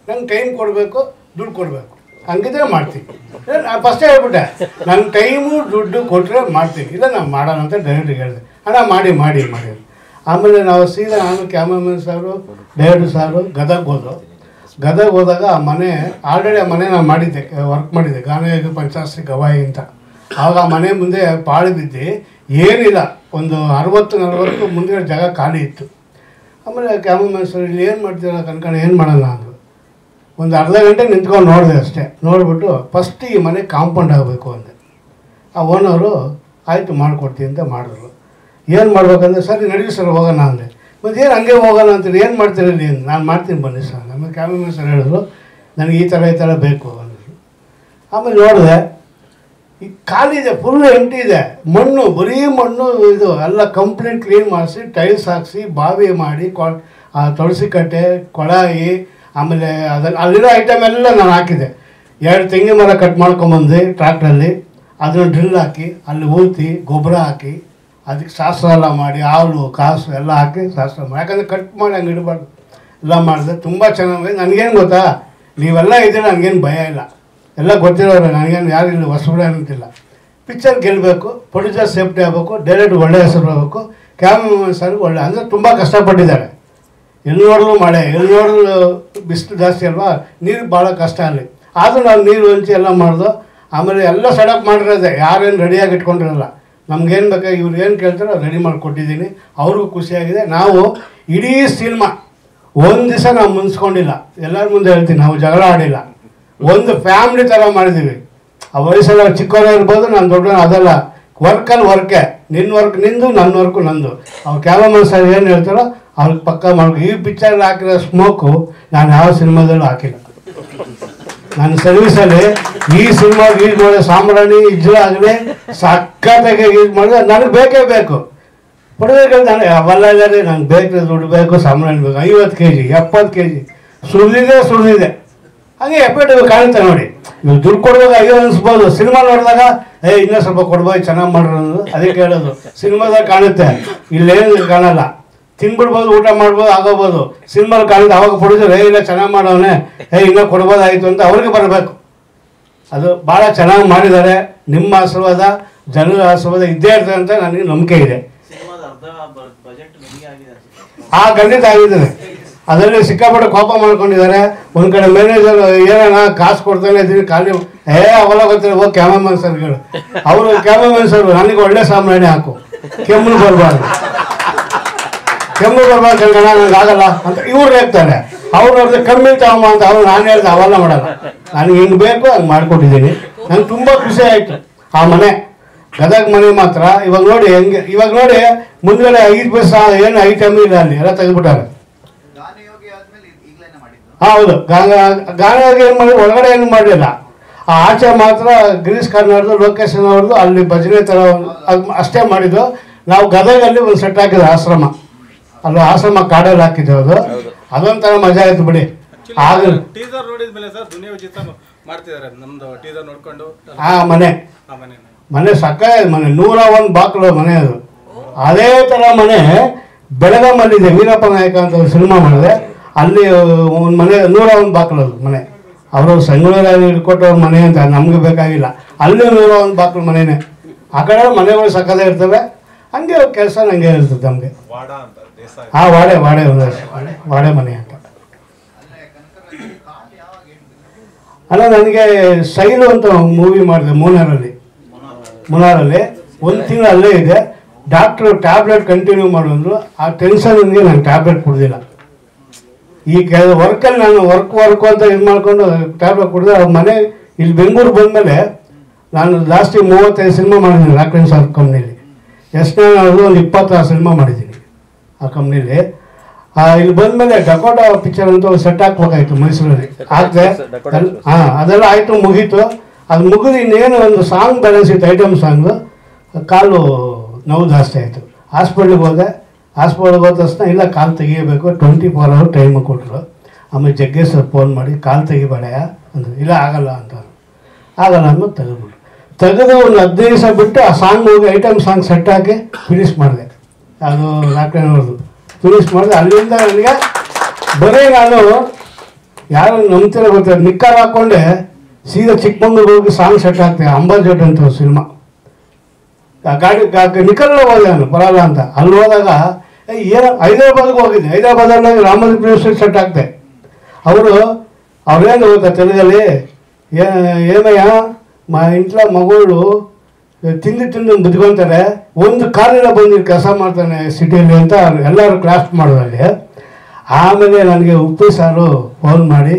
Speaker 7: ನಂಗೆ ಟೈಮ್ ಕೊಡಬೇಕು, ದುಡ್ಡು ಕೊಡಬೇಕು, ಹಂಗಿದ್ರೆ ಮಾಡ್ತೀನಿ. ನಾನು ಫಸ್ಟೇ ಹೇಳ್ಬಿಟ್ಟೆ, ನನ್ನ ಟೈಮು ದುಡ್ಡು ಕೊಟ್ಟರೆ ಮಾಡ್ತೀನಿ, ಇಲ್ಲ ನಾನು ಮಾಡೋಣ ಅಂತ ಡೈರೆಕ್ಟ್ರಿಗೆ ಹೇಳಿದೆ. ಅಣ್ಣ ಮಾಡಿ ಮಾಡಿ ಮಾಡಿ. ಆಮೇಲೆ ನಾವು ಸೀದಾ ನಾನು ಕ್ಯಾಮ್ರಾಮನ್ ಸಾರು, ಡೈರೆಕ್ಟರ್ ಸಾರು ಗದಗ ಹೋದಾಗ ಆ ಮನೆ ಆಲ್ರೆಡಿ ಆ ಮನೆ ನಾನು ಮಾಡಿದ್ದೆ, ವರ್ಕ್ ಮಾಡಿದ್ದೆ, ಗಾನಯೋಗಿ ಪಂಚಾಶ್ರೀ ಗವಾಯಿ ಅಂತ. ಆವಾಗ ಆ ಮನೆ ಮುಂದೆ ಪಾಳು ಬಿದ್ದು ಏನಿಲ್ಲ, ಒಂದು 60-40 ಮುಂದೆ ಜಾಗ ಖಾಲಿ ಇತ್ತು. ಆಮೇಲೆ ಕ್ಯಾಮ್ರಾಮನ್ ಸರ್ ಇಲ್ಲಿ ಏನು ಮಾಡ್ತೀರ ಕನ್ಕೊಂಡು, ಏನು ಮಾಡೋಣ ಅಂದರು. ಒಂದು ಅರ್ಧ ಗಂಟೆ ನಿಂತ್ಕೊಂಡು ನೋಡಿದೆ ಅಷ್ಟೇ. ನೋಡಿಬಿಟ್ಟು ಫಸ್ಟ್ ಈ ಮನೆ ಕಾಂಪೌಂಡ್ ಆಗಬೇಕು ಅಂದೆ. ಆ ಓನರು ಆಯಿತು ಮಾಡಿಕೊಡ್ತೀನಿ ಅಂತ ಮಾಡಿದ್ರು. ಏನು ಮಾಡ್ಬೇಕಂದ್ರೆ, ಸರ್ ನಡೀರಿ ಸರ್ ಹೋಗೋಣ ಅಂದೆ. ಮತ್ತು ಏನು ಹಂಗೆ ಹೋಗೋಣ ಅಂತೀರಿ, ಏನು ಮಾಡ್ತೀರಿ ಇಲ್ಲಿ? ನಾನು ಮಾಡ್ತೀನಿ ಬನ್ನಿ ಸರ್. ಆಮೇಲೆ ಕ್ಯಾಮ್ರಾಮನ್ ಸರ್ ಹೇಳಿದ್ರು, ನನಗೆ ಈ ಥರ ಬೇಕು ಅಂದರು. ಆಮೇಲೆ ನೋಡಿದೆ, ಈ ಖಾಲಿ ಇದೆ, ಫುಲ್ ಎಂಟಿ ಇದೆ, ಮಣ್ಣು, ಬರೀ ಮಣ್ಣು, ಇದು ಎಲ್ಲ ಕಂಪ್ಲೀಟ್ ಕ್ಲೀನ್ ಮಾಡಿಸಿ ಟೈಲ್ಸ್ ಹಾಕಿಸಿ ಬಾವಿ ಮಾಡಿ ತುಳಸಿ ಕಟ್ಟೆ, ಕೊಳಾಯಿ, ಆಮೇಲೆ ಅದನ್ನು ಅಲ್ಲಿರೋ ಐಟಮ್ ಎಲ್ಲ ನಾನು ಹಾಕಿದೆ. 2 ತೆಂಗಿನ ಮರ ಕಟ್ ಮಾಡ್ಕೊಂಬಂದು ಟ್ರ್ಯಾಕ್ಟ್ರಲ್ಲಿ ಅದನ್ನು ಡ್ರಿಲ್ ಹಾಕಿ ಅಲ್ಲಿ ಊತಿ ಗೊಬ್ಬರ ಹಾಕಿ ಅದಕ್ಕೆ ಶಾಸ್ತ್ರ ಎಲ್ಲ ಮಾಡಿ ಹಾಲು ಕಾಸು ಎಲ್ಲ ಹಾಕಿ ಶಾಸ್ತ್ರ ಮಾಡಿ, ಯಾಕಂದರೆ ಕಟ್ ಮಾಡಿ ಹಂಗೆ ಇಡಬಾರ್ದು, ಎಲ್ಲ ಮಾಡಿದೆ. ತುಂಬ ಚೆನ್ನಾಗಿದೆ. ನನಗೇನು ಗೊತ್ತಾ, ನೀವೆಲ್ಲ ಇದ್ದೀರ, ನನಗೇನು ಭಯ ಇಲ್ಲ, ಎಲ್ಲ ಗೊತ್ತಿರೋರು, ನನಗೇನು ಯಾರಿಲ್ಲ, ಹೊಸಬಡ ಅಂತಿಲ್ಲ. ಪಿಕ್ಚರ್ ಗೆಲ್ಲಬೇಕು, ಪ್ರೊಡ್ಯೂಸರ್ ಸೇಫ್ಟಿ ಆಗಬೇಕು, ಡೈರೆಕ್ಟ್ ಒಳ್ಳೆ ಹೆಸರು ಆಗಬೇಕು, ಕ್ಯಾಮ್ರಾಮನ್ ಸರ್ ಒಳ್ಳೆ, ಅಂದರೆ ತುಂಬ ಕಷ್ಟಪಟ್ಟಿದ್ದಾರೆ. ಎಲ್ಲಿ ನೋಡಿದ್ರು ಮಳೆ, ಎಲ್ಲಿ ನೋಡಿದ್ರು ಬಿಸಿಲು ಜಾಸ್ತಿ ಅಲ್ವಾ, ನೀರು ಭಾಳ ಕಷ್ಟ ಅಲ್ಲಿ. ಆದರೂ ನಾವು ನೀರು ಹಂಚಿ ಎಲ್ಲ ಮಾಡ್ದು. ಆಮೇಲೆ ಎಲ್ಲ ಸೆಟಪ್ ಮಾಡಿರೋದೆ, ಯಾರೇನು ರೆಡಿಯಾಗಿ ಇಟ್ಕೊಂಡಿರಲ್ಲ. ನಮ್ಗೇನು ಬೇಕಾ, ಇವ್ರು ಏನು ಕೇಳ್ತಾರೋ ರೆಡಿ ಮಾಡಿಕೊಟ್ಟಿದ್ದೀನಿ, ಅವ್ರಿಗೂ ಖುಷಿಯಾಗಿದೆ. ನಾವು ಇಡೀ ಸಿನಿಮಾ ಒಂದು ದಿವಸ ನಾವು ಮುನ್ಸ್ಕೊಂಡಿಲ್ಲ, ಎಲ್ಲರ ಮುಂದೆ ಹೇಳ್ತೀನಿ, ನಾವು ಜಗಳ ಆಡಿಲ್ಲ, ಒಂದು ಫ್ಯಾಮ್ಲಿ ಥರ ಮಾಡಿದ್ದೀವಿ. ಆ ವಯಸ್ಸೆಲ್ಲ ಚಿಕ್ಕವರೇ ಇರ್ಬೋದು, ನಾನು ದೊಡ್ಡ, ಅದೆಲ್ಲ ವರ್ಕಲ್ಲಿ ವರ್ಕೆ, ನಿನ್ನ ವರ್ಕ್ ನಿಂದು, ನನ್ನ ವರ್ಕು ನಂದು. ಅವ್ರು ಕ್ಯಾಮ್ರಾಮನ್ ಸರ್ ಏನು ಹೇಳ್ತಾರೋ ಅವ್ರಿಗೆ ಪಕ್ಕ ಮಾಡ್ಬೇಕು. ಈ ಪಿಕ್ಚರ್ ಹಾಕಿರೋ ಸ್ಮೋಕು ನಾನು ಯಾವ ಸಿನಿಮಾದಲ್ಲೂ ಹಾಕಿಲ್ಲ. ನನ್ನ ಸರ್ವಿಸಲ್ಲಿ ಈ ಸಿನಿಮಾಗೆ ಯೂಸ್ ಮಾಡೋ ಸಾಂಬ್ರಾಣಿ ಇಜ್ಜು ಆಗಲಿ ಸಖತ್ತಾಗಿ ಯೂಸ್ ಮಾಡಿದ್ರೆ ನನಗೆ ಬೇಕೇ ಬೇಕು. ಪಡೆದ ನಾನು ಅವೆಲ್ಲ ಇದ್ದಾರೆ, ನಂಗೆ ಬೇಕು, ದುಡ್ಡು ಬೇಕು, ಸಾಂಬ್ರಾಣಿ ಬೇಕು. 50 kg 70 kg ಸುರಿದಿದೆ. ಹಾಗೆ ಎಫೆಕ್ಟ್ ಕಾಣುತ್ತೆ ನೋಡಿ. ನೀವು ದುಡ್ಡು ಕೊಡುವಾಗ ಅಯ್ಯೋ ಅನಿಸ್ಬೋದು, ಸಿನಿಮಾ ನೋಡಿದಾಗ ಇನ್ನೂ ಸ್ವಲ್ಪ ಕೊಡ್ಬೋದು, ಚೆನ್ನಾಗಿ ಮಾಡ್ರು ಅನ್ನೋದು. ಅದಕ್ಕೆ ಹೇಳೋದು, ಸಿನಿಮಾದಾಗ ಕಾಣುತ್ತೆ, ಇಲ್ಲೇನು ಕಾಣಲ್ಲ. ತಿನ್ಬಿಡ್ಬೋದು, ಊಟ ಮಾಡ್ಬೋದು, ಆಗೋಬೋದು. ಸಿನಿಮಾಲ್ಲಿ ಕಾಣುತ್ತೆ, ಅವಾಗ ಪ್ರೊಡ್ಯೂಸರ್ ಇಲ್ಲ ಚೆನ್ನಾಗಿ ಮಾಡೋನೆ, ಇನ್ನೂ ಕೊಡ್ಬೋದಾಯಿತು ಅಂತ ಅವ್ರಿಗೆ ಬರಬೇಕು. ಅದು ಭಾಳ ಚೆನ್ನಾಗಿ ಮಾಡಿದ್ದಾರೆ. ನಿಮ್ಮ ಆಶೀರ್ವಾದ, ಜನರ ಆಶೀರ್ವಾದ ಇದ್ದೇ ಇರ್ತದೆ ಅಂತ ನನಗೆ ನಂಬಿಕೆ ಇದೆ. ಖಂಡಿತ ಆಗಿದ್ದಾರೆ. ಅದರಲ್ಲಿ ಸಿಕ್ಕಾಪಟ್ಟೆ ಕೋಪ ಮಾಡ್ಕೊಂಡಿದ್ದಾರೆ. ಒಂದು ಕಡೆ ಮ್ಯಾನೇಜರ್ ಏನೋ ಕಾಸು ಕೊಡ್ತಾನೆ ಇದ್ದೀನಿ, ಖಾಲಿ ಅವೆಲ್ಲ ಗೊತ್ತಿಲ್ಲ, ಹೋಗಿ ಕ್ಯಾಮ್ರಾಮನ್ ಸರ್ಗಳು. ಅವರು ಕ್ಯಾಮ್ರಾಮನ್ ಸರ್ ನನಗೆ ಒಳ್ಳೆ ಸಾಂಬ್ರಾಣಿ ಹಾಕು, ಕೆಮ್ಮು ಬರಬಾರ್ದು ಕಣ್ಣ, ನಂಗೆ ಆಗಲ್ಲ ಅಂತ ಇವ್ರು ಹೇಳ್ತಾರೆ. ಅವ್ರು ನೋಡಿದ್ರೆ ಕಮ್ಮಿ ತಗೊಂಬ ಅಂತ ಅವ್ರು, ನಾನು ಹೇಳ್ದೆ ಅವೆಲ್ಲ ಮಾಡಲ್ಲ, ನನಗೆ ಹಿಂಗೆ ಬೇಕು ಹಂಗೆ ಮಾಡಿಕೊಟ್ಟಿದ್ದೀನಿ. ನಂಗೆ ತುಂಬ ಖುಷಿ ಆಯಿತು. ಆ ಮನೆ ಗದಗ ಮನೆ ಮಾತ್ರ ಇವಾಗ ನೋಡಿ ಹೆಂಗೆ, ಇವಾಗ ನೋಡಿ ಮುಂದ್ಗಡೆ 5 ಪೈಸೆ ಏನು ಐಟಮ್ ಇಲ್ಲ, ಅಲ್ಲಿ ಎಲ್ಲ ತೆಗೆದುಬಿಟ್ಟಾರೆ. ಹೌದು, ಗಾನಯೋಗಿ ಏನು ಮಾಡಿ ಒಳಗಡೆ ಏನು ಮಾಡಲಿಲ್ಲ. ಆ ಆಚೆ ಮಾತ್ರ ಗಿರೀಶ್ ಕಾರ್ನಾಡ್ದು, ಲೊಕೇಶನ್ ಅವ್ರದ್ದು ಅಲ್ಲಿ ಭಜನೆ ಥರ ಅಷ್ಟೇ ಮಾಡಿದ್ದು. ನಾವು ಗದಗಲ್ಲಿ ಒಂದು ಸೆಟ್ ಹಾಕಿದ್ವಿ, ಆಶ್ರಮ, ಅಲ್ಲ ಆಶ್ರಮ ಕಾಡಲ್ಲಿ ಹಾಕಿದ್ದೇವೆ. ಅದೊಂಥರ ಮಜಾ ಆಯ್ತು ಬಿಡಿ. ಆಗ
Speaker 5: ಟೀಸರ್ ನೋಡಿದ್ಮೇಲೆ ಸರ್ ದುನಿಯಾ ವಿಜಿತ ಮಾಡ್ತಿದ್ದಾರೆ ನಮ್ದು ಟೀಸರ್ ನೋಡ್ಕೊಂಡು.
Speaker 7: ಆ ಮನೆ ಸಕ್ಕ ಮನೆ, 101 ಬಾಕ್ಲು ಮನೆ ಅದು. ಅದೇ ಥರ ಮನೆ ಬೆಳಗಾಮಲ್ಲಿದೆ, ವೀರಪ್ಪ ನಾಯಕ ಅಂತ ಒಂದು ಸಿನಿಮಾ ಮಾಡಿದೆ, ಅಲ್ಲಿ ಒಂದು ಮನೆ 101 ಬಾಕ್ಲು ಅದು ಮನೆ. ಅವರು ಸಂಗೊಳ್ಳಿ ಹಿಡ್ಕೊಟ್ಟವ್ರ ಮನೆ ಅಂತ ನಮ್ಗೆ ಬೇಕಾಗಿಲ್ಲ, ಅಲ್ಲಿ 101 ಬಾಕ್ಲು ಮನೆಯೇ. ಆ ಕಡೆ ಮನೆಗಳು ಸಕ್ಕದೇ ಇರ್ತವೆ, ಹಂಗೆ ಕೆಲಸ ನಂಗೆ ಇರ್ತದೆ ನಮಗೆ. ವಾಡೆ ಮನೆ ಅಂತ. ಅಲ್ಲ, ನನಗೆ ಸೈಲು ಅಂತ ಮೂವಿ ಮಾಡಿದೆ ಮುನಾರಲ್ಲಿ. 1 ತಿಂಗಳು ಅಲ್ಲೇ ಇದೆ. ಡಾಕ್ಟ್ರು ಟ್ಯಾಬ್ಲೆಟ್ ಕಂಟಿನ್ಯೂ ಮಾಡಿದ್ರು. ಆ ಟೆನ್ಷನ್ಗೆ ನಾನು ಟ್ಯಾಬ್ಲೆಟ್ ಕುಡ್ದಿಲ್ಲ. ಈ ವರ್ಕಲ್ಲಿ ನಾನು ವರ್ಕ್ ಅಂತ ಇದು ಮಾಡ್ಕೊಂಡು ಟ್ಯಾಬ್ಲೆಟ್ ಕುಡಿದೆ. ಅವ್ರ ಮನೆ ಇಲ್ಲಿ ಬೆಂಗಳೂರು ಬಂದಮೇಲೆ ನಾನು ಜಾಸ್ತಿ 35 ಸಿನಿಮಾ ಮಾಡಿದ್ದೀನಿ ರಾಕ್ಲಿನ್ ಸರ್ ಕಂಪ್ನಿಲಿ. ಎಷ್ಟನೇ ಒಂದು 26 ಸಿನಿಮಾ ಮಾಡಿದ್ದೀನಿ ಆ ಕಂಪ್ನಿಲಿ. ಇಲ್ಲಿ ಬಂದ್ಮೇಲೆ ಡಕೋಟಾ ಪಿಕ್ಚರ್ ಅಂತ ಸೆಟ್ ಹಾಕ್ಬೇಕಾಯ್ತು ಮೈಸೂರಲ್ಲಿ ಹಾಕಿದೆ. ಅದೆಲ್ಲ ಆಯಿತು, ಮುಗೀತು. ಅದು ಮುಗಿದು ಇನ್ನೇನು ಒಂದು ಸಾಂಗ್ ಬ್ಯಾಲೆನ್ಸ್ ಇತ್ತು, ಐಟಮ್ ಸಾಂಗು. ಕಾಲು ನೋವು ಜಾಸ್ತಿ ಆಯಿತು. ಹಾಸ್ಪಿಟ್ಲಿಗೆ ಹೋದೆ. ಹಾಸ್ಪಿಟ್ಲಿಗೆ ಹೋದ ತಕ್ಷಣ ಇಲ್ಲ, ಕಾಲು ತೆಗಿಯಬೇಕು, 24 hours ಟೈಮ್ ಕೊಟ್ಟರು. ಆಮೇಲೆ ಜಗ್ಗೇಶ್ ಸರ್ ಫೋನ್ ಮಾಡಿ ಕಾಲು ತೆಗಿಬೇಡಯ್ಯ ಅಂದರು. ಇಲ್ಲ ಆಗಲ್ಲ ಅಂತ, ಆಗಲ್ಲ ಅನ್ನೋದು ತೆಗೆದು ಒಂದು 15 ದಿವಸ ಬಿಟ್ಟು ಆ ಸಾಂಗ್ ಹೋಗಿ ಐಟಮ್ ಸಾಂಗ್ ಸೆಟ್ ಹಾಕಿ ಫಿನಿಷ್ ಮಾಡಿದೆ. ಅದು ನಾಲ್ಕನೇವ್ರದ್ದು ಫಿನಿಷ್ ಮಾಡಿದೆ. ಅಲ್ಲಿಂದ ನನಗೆ ಬರೀ ನಾನು ಯಾರು ನಂಬ್ತಿರೋ ಗೊತ್ತಿಲ್ಲ, ನಿಕ್ಕಾರ್ ಹಾಕ್ಕೊಂಡೆ ಸೀದಾ ಚಿಕ್ಕಮಂಗ್ಳೂರು ಹೋಗಿ ಸಾಂಗ್ ಸೆಟ್ ಹಾಕ್ತೇವೆ. ಅಂಬಾಜೋಟ್ ಅಂತ ಸಿನಿಮಾ ಗಾಡಿ ನಿಕ್ಕಲ್ಲ ಹೋದೆ ನಾನು, ಬರಲ್ಲ ಅಂತ. ಅಲ್ಲಿ ಹೋದಾಗ ಏನು ಹೈದರಾಬಾದ್ಗೆ ಹೋಗಿದ್ದೆ. ಹೈದರಾಬಾದಲ್ಲಿ ರಾಮೋಜಿ ಪ್ರಿನ್ಸಿಪಲ್ ಸೆಟ್ ಹಾಕ್ತೆ. ಅವ್ರೇನು ಗೊತ್ತಾ ತೆಲುಗಲ್ಲಿ, ಏನಯ್ಯ ಇಂಟ್ಲ ಮಗಳು ತಿಂದು ಬಿದ್ಕೊಂತಾರೆ, ಒಂದು ಕಾಲೆಲ್ಲ ಬಂದು ಕೆಲಸ ಮಾಡ್ತಾನೆ ಸಿಟಿಯಲ್ಲಿ ಅಂತ ಎಲ್ಲರೂ ಕ್ಲಾಸ್ ಮಾಡೋದಲ್ಲಿ. ಆಮೇಲೆ ನನಗೆ ಉಪ್ಪಿ ಸಾರು ಫೋನ್ ಮಾಡಿ,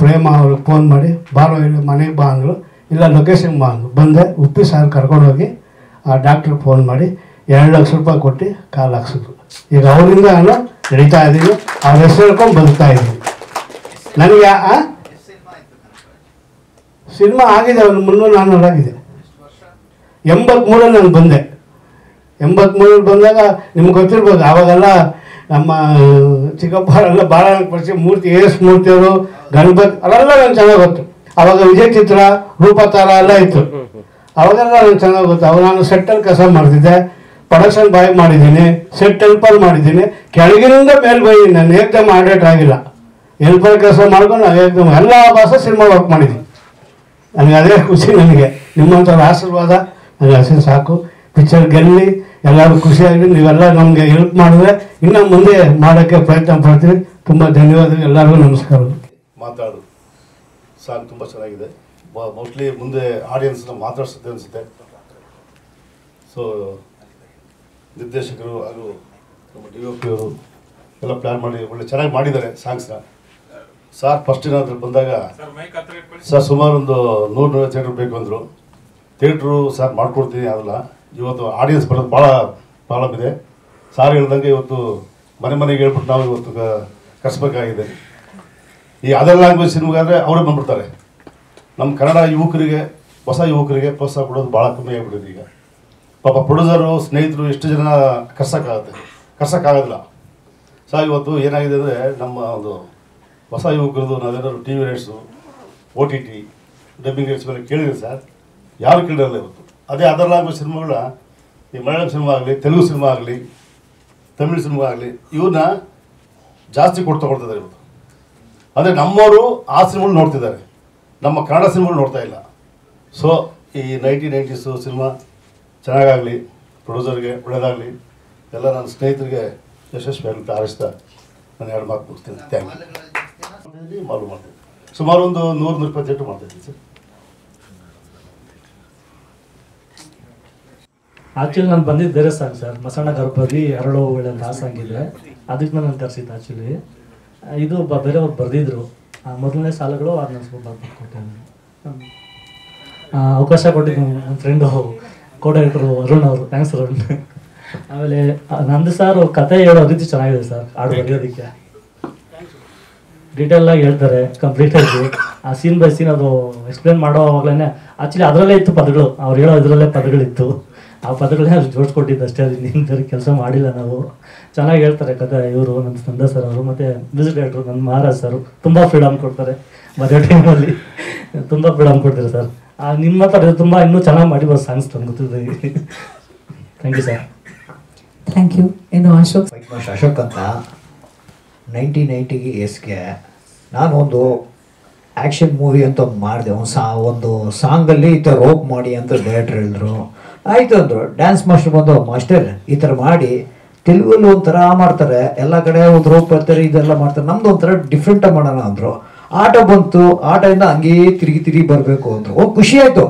Speaker 7: ಪ್ರೇಮ ಅವ್ರಿಗೆ ಫೋನ್ ಮಾಡಿ, ಬಾರೋ ಇಲ್ಲಿ ಮನೆಗೆ ಬಾ ಅಂದರು. ಇಲ್ಲ ಲೊಕೇಶನ್ ಬಾ ಅಂದರು. ಬಂದೆ. ಉಪ್ಪಿ ಸಾರು ಕರ್ಕೊಂಡೋಗಿ ಆ ಡಾಕ್ಟ್ರಿಗೆ ಫೋನ್ ಮಾಡಿ 2 ಲಕ್ಷ ರೂಪಾಯಿ ಕೊಟ್ಟು ಕಾಲು ಹಾಕ್ಸಿದ್ರು. ಈಗ ಅವರಿಂದ ನಾನು ನಡೀತಾ ಇದ್ದೀನಿ, ಅವ್ರ ಹೆಸರು ಹೇಳ್ಕೊಂಡು ಬದುಕ್ತಾ ಇದ್ದೀನಿ. ನನಗೆ ಸಿನಿಮಾ ಆಗಿದೆ, ಒಂದು 300-400 ಆಗಿದೆ. 83 ನಾನು ಬಂದೆ. 83 ಬಂದಾಗ ನಿಮ್ಗೆ ಗೊತ್ತಿರ್ಬೋದು, ಆವಾಗೆಲ್ಲ ನಮ್ಮ ಚಿಕ್ಕಪ್ಪರೆಲ್ಲ ಭಾಳ ಪರಿಚಯ, ಮೂರ್ತಿ ಎಸ್ ಮೂರ್ತಿಯವರು, ಗಣಪತಿ ಅವೆಲ್ಲ ನನಗೆ ಚೆನ್ನಾಗಿ ಗೊತ್ತು. ಆವಾಗ ವಿಜಯ್ ಚಿತ್ರ, ರೂಪತಾರ ಎಲ್ಲ ಇತ್ತು. ಅವಾಗೆಲ್ಲ ನನಗೆ ಚೆನ್ನಾಗಿ ಗೊತ್ತು. ಅವಾಗ ನಾನು ಸೆಟ್ಟಲ್ಲಿ ಕೆಲಸ ಮಾಡ್ತಿದ್ದೆ, ಪ್ರೊಡಕ್ಷನ್ ಬಾಯ್ ಮಾಡಿದ್ದೀನಿ, ಸೆಟ್ ಹೆಲ್ಪರ್ ಮಾಡಿದ್ದೀನಿ. ಕೆಳಗಿನಿಂದ ಮೇಲೆ ಬಂದಿದ್ದೀನಿ ನಾನು, ಏಕ್ದಮ್ ಆಡೇಟ್ ಆಗಿಲ್ಲ. ಹೆಲ್ಪರ್ ಕೆಲಸ ಮಾಡ್ಕೊಂಡು ನಾನು ಏಕ್ದಮ್ ಎಲ್ಲ ಭಾಷೆ ಸಿನಿಮಾ ವರ್ಕ್ ಮಾಡಿದ್ದೀನಿ. ನನಗೆ ಅದೇ ಖುಷಿ. ನನಗೆ ನಿಮ್ಮಂಥವ್ರ ಆಶೀರ್ವಾದ ನನಗೆ ಹಸಿ ಸಾಕು. ಪಿಕ್ಚರ್ ಗೆಲ್ಲಿ ಎಲ್ಲರೂ ಖುಷಿಯಾಗಲಿ. ನೀವೆಲ್ಲ ನಮಗೆ ಹೆಲ್ಪ್ ಮಾಡಿದ್ರೆ ಇನ್ನೂ ಮುಂದೆ ಮಾಡೋಕ್ಕೆ ಪ್ರಯತ್ನ ಪಡ್ತೀವಿ. ತುಂಬ ಧನ್ಯವಾದಗಳು, ಎಲ್ಲರಿಗೂ ನಮಸ್ಕಾರಗಳು.
Speaker 8: ಮಾತಾಡು ಸಾಂಗ್ ತುಂಬ ಚೆನ್ನಾಗಿದೆ. ಮೋಸ್ಟ್ಲಿ ಮುಂದೆ ಆಡಿಯನ್ಸ್ನ ಮಾತಾಡ್ಸುತ್ತೆ ಅನಿಸುತ್ತೆ. ಸೊ ನಿರ್ದೇಶಕರು ಹಾಗೂ ನಮ್ಮ DOP ಅವರು ಎಲ್ಲ ಪ್ಲ್ಯಾನ್ ಮಾಡಿ ಒಳ್ಳೆ ಚೆನ್ನಾಗಿ ಮಾಡಿದ್ದಾರೆ ಸಾಂಗ್ಸ್ನ. ಸರ್ ಫಸ್ಟ್ ಏನಾದರೂ ಬಂದಾಗ ಸರ್ ಸುಮಾರು ಒಂದು 100 ಥಿಯೇಟ್ರ್ ಬೇಕು ಅಂದರು. ಥಿಯೇಟ್ರು ಸರ್ ಮಾಡ್ಕೊಡ್ತೀನಿ ಆಗಲ್ಲ. ಇವತ್ತು ಆಡಿಯನ್ಸ್ ಬರೋದು ಭಾಳ ಪ್ರಾಬ್ಲಮ್ ಇದೆ. ಸಾರ್ ಹೇಳ್ದಂಗೆ ಇವತ್ತು ಮನೆಗೆ ಹೇಳ್ಬಿಟ್ಟು ನಾವು ಇವತ್ತು ಕರ್ಸ್ಬೇಕಾಗಿದೆ. ಈ ಅದರ್ ಲ್ಯಾಂಗ್ವೇಜ್ ಸಿನಿಮಾಗಾದರೆ ಅವರೇ ಬಂದ್ಬಿಡ್ತಾರೆ. ನಮ್ಮ ಕನ್ನಡ ಯುವಕರಿಗೆ, ಹೊಸ ಯುವಕರಿಗೆ ಪ್ರೋತ್ಸಾಹ ಕೊಡೋದು ಭಾಳ ಕಮ್ಮಿ ಆಗಿಬಿಟ್ಟಿದೆ. ಈಗ ಪಾಪ ಪ್ರೊಡ್ಯೂಸರು, ಸ್ನೇಹಿತರು ಎಷ್ಟು ಜನ ಕರ್ಸೋಕ್ಕಾಗೋದಿಲ್ಲ. ಸೊ ಇವತ್ತು ಏನಾಗಿದೆ ಅಂದರೆ ನಮ್ಮ ಒಂದು ಹೊಸ ಯುವಕರದು ನಾವೇನಾದ್ರು TV rights, OTT dubbing rights ಮೇಲೆ ಕೇಳಿದ್ರೆ ಸರ್ ಯಾರು ಕೇಳಿರಲ್ಲ. ಇವತ್ತು ಅದೇ ಅದರ್ ಲ್ಯಾಂಗ್ವೇಜ್ ಸಿನಿಮಾಗಳ, ಈ ಮಲಯಾಳಂ ಸಿನಿಮಾ ಆಗಲಿ, ತೆಲುಗು ಸಿನಿಮಾ ಆಗಲಿ, ತಮಿಳು ಸಿನಿಮಾ ಆಗಲಿ, ಇವನ್ನ ಜಾಸ್ತಿ ತಗೊಳ್ತಿದ್ದಾರೆ ಇವತ್ತು. ಅಂದರೆ ನಮ್ಮವರು ಆ ಸಿನಿಮಾಗಳು ನೋಡ್ತಿದ್ದಾರೆ, ನಮ್ಮ ಕನ್ನಡ ಸಿನಿಮಾಗಳು ನೋಡ್ತಾ ಇಲ್ಲ. ಸೊ ಈ 1990s ಸಿನಿಮಾ ಚೆನ್ನಾಗಾಗಲಿ, ಪ್ರೊಡ್ಯೂಸರ್ಗೆ ಒಳ್ಳೆಯದಾಗಲಿ, ಎಲ್ಲ ನನ್ನ ಸ್ನೇಹಿತರಿಗೆ ಯಶಸ್ವಿಯಾಗಲಿ ಹಾರೈಸ್ತಾ ನಾನು 2 ಮಾತು ಮುಗಿಸ್ತೀನಿ. Thank you. ಮಾಲು ಮಾಡ್ತೀನಿ, ಸುಮಾರು ಒಂದು 100-120 ಥಿಯೇಟ್ರ್ ಮಾಡ್ತಾಯಿದ್ದೀನಿ ಸರ್.
Speaker 9: ಆ್ಯಕ್ಚುಲಿ ನಾನು ಬಂದಿದ್ದು ಬೇರೆ ಸಾಂಗ್ ಸರ್, ಮಸಣ್ಣ ಗರ್ಭದಿ ಅರಳೋ ಒಳ್ಳೆ ಆ ಸಾಂಗ್ ಇದೆ. ಅದಕ್ಕೆ ನಾನು ತರಿಸಿದ್ದು ಆ್ಯಕ್ಚುಲಿ. ಇದು ಬೇರೆಯವ್ರು ಬರೆದಿದ್ರು. ಮೊದಲನೇ ಸಾಲುಗಳು ಅದನ್ನ ಸ್ವಲ್ಪ ಬರ್ಕೊಟ್ಟಿದ್ದೀನಿ. ಅವಕಾಶ ಕೊಟ್ಟಿದ್ದು ನನ್ನ ಫ್ರೆಂಡು ಕೋ ಡೈರೆಕ್ಟರು ಅರುಣ್ ಅವರು. ಥ್ಯಾಂಕ್ಸ್ ಅರುಣ್. ಆಮೇಲೆ ನಂದು ಸರ್ ಕತೆ ಹೇಳೋ ರೀತಿ ಚೆನ್ನಾಗಿದೆ ಸರ್. ಹಾಡು ಬರೆಯೋದಕ್ಕೆ ಡೀಟೇಲಾಗಿ ಹೇಳ್ತಾರೆ ಕಂಪ್ಲೀಟಾಗಿ. ಆ ಸೀನ್ ಬೈ ಸೀನ್ ಅದು ಎಕ್ಸ್ಪ್ಲೇನ್ ಮಾಡೋವಾಗಲೇ ಆ್ಯಕ್ಚುಲಿ ಅದರಲ್ಲೇ ಇತ್ತು ಪದಗಳು, ಅವ್ರು ಹೇಳೋ ಇದರಲ್ಲೇ ಪದಗಳಿತ್ತು. ಆ ಪದಗಳನ್ನೇ ಅದು ಜೋಡಿಸ್ಕೊಟ್ಟಿದ್ದು ಅಷ್ಟೇ. ಅದು ಇನ್ನೇನು ಬೇರೆ ಕೆಲಸ ಮಾಡಿಲ್ಲ ನಾವು. ಚೆನ್ನಾಗಿ ಹೇಳ್ತಾರೆ ಕತೆ ಇವರು, ನನ್ನ ತಂದೆ ಸರ್ ಅವರು, ಮತ್ತು ಮ್ಯೂಸಿಕ್ ಡೈರೆಕ್ಟ್ರು ನನ್ನ ಮಹಾರಾಜ್ ಸರ್ ತುಂಬ ಫ್ರೀಡಮ್ ಕೊಡ್ತಾರೆ. ಬರೆಯೋ ಟೈಮಲ್ಲಿ ತುಂಬ ಫ್ರೀಡಮ್ ಕೊಡ್ತಾರೆ ಸರ್. ನಿಮ್ಮ ಮಾತಾಡಿದ್ರೆ ತುಂಬ ಇನ್ನೂ ಚೆನ್ನಾಗಿ ಮಾಡಿರೋ ಸಾಂಗ್ಸ್ ತಂದು ಗೊತ್ತಿದೆ. Thank you sir.
Speaker 6: Thank you. ಏನು ಅಶೋಕ್
Speaker 10: ಅಶೋಕ್ ಅಂತ 1990 ನಾನು ಒಂದು ಆ್ಯಕ್ಷನ್ ಮೂವಿ ಅಂತ ಒಂದು ಮಾಡಿದೆ. ಒಂದು ಸಾಂಗಲ್ಲಿ ಈ ಥರ ರೋಪ್ ಮಾಡಿ ಅಂತ ಡೈರೆಕ್ಟರ್ ಹೇಳಿದ್ರು. ಆಯಿತು ಅಂದರು. ಡ್ಯಾನ್ಸ್ ಮಾಸ್ಟರ್ ಬಂದು, ಮಾಸ್ಟರ್ ಈ ಥರ ಮಾಡಿ ತೆಲುಗಲ್ಲಿ ಒಂಥರ ಮಾಡ್ತಾರೆ, ಎಲ್ಲ ಕಡೆ ಒಂದು ರೋಪ್ ಬರ್ತಾರೆ, ಇದೆಲ್ಲ ಮಾಡ್ತಾರೆ, ನಮ್ದು ಒಂಥರ ಡಿಫ್ರೆಂಟಾಗಿ ಮಾಡೋಣ ಅಂದರು. ಆಟ ಬಂತು, ಆಟದಿಂದ ಹಂಗೇ ತಿರುಗಿ ಬರಬೇಕು ಅಂದರು. ಒಂದು ಖುಷಿ ಆಯಿತು.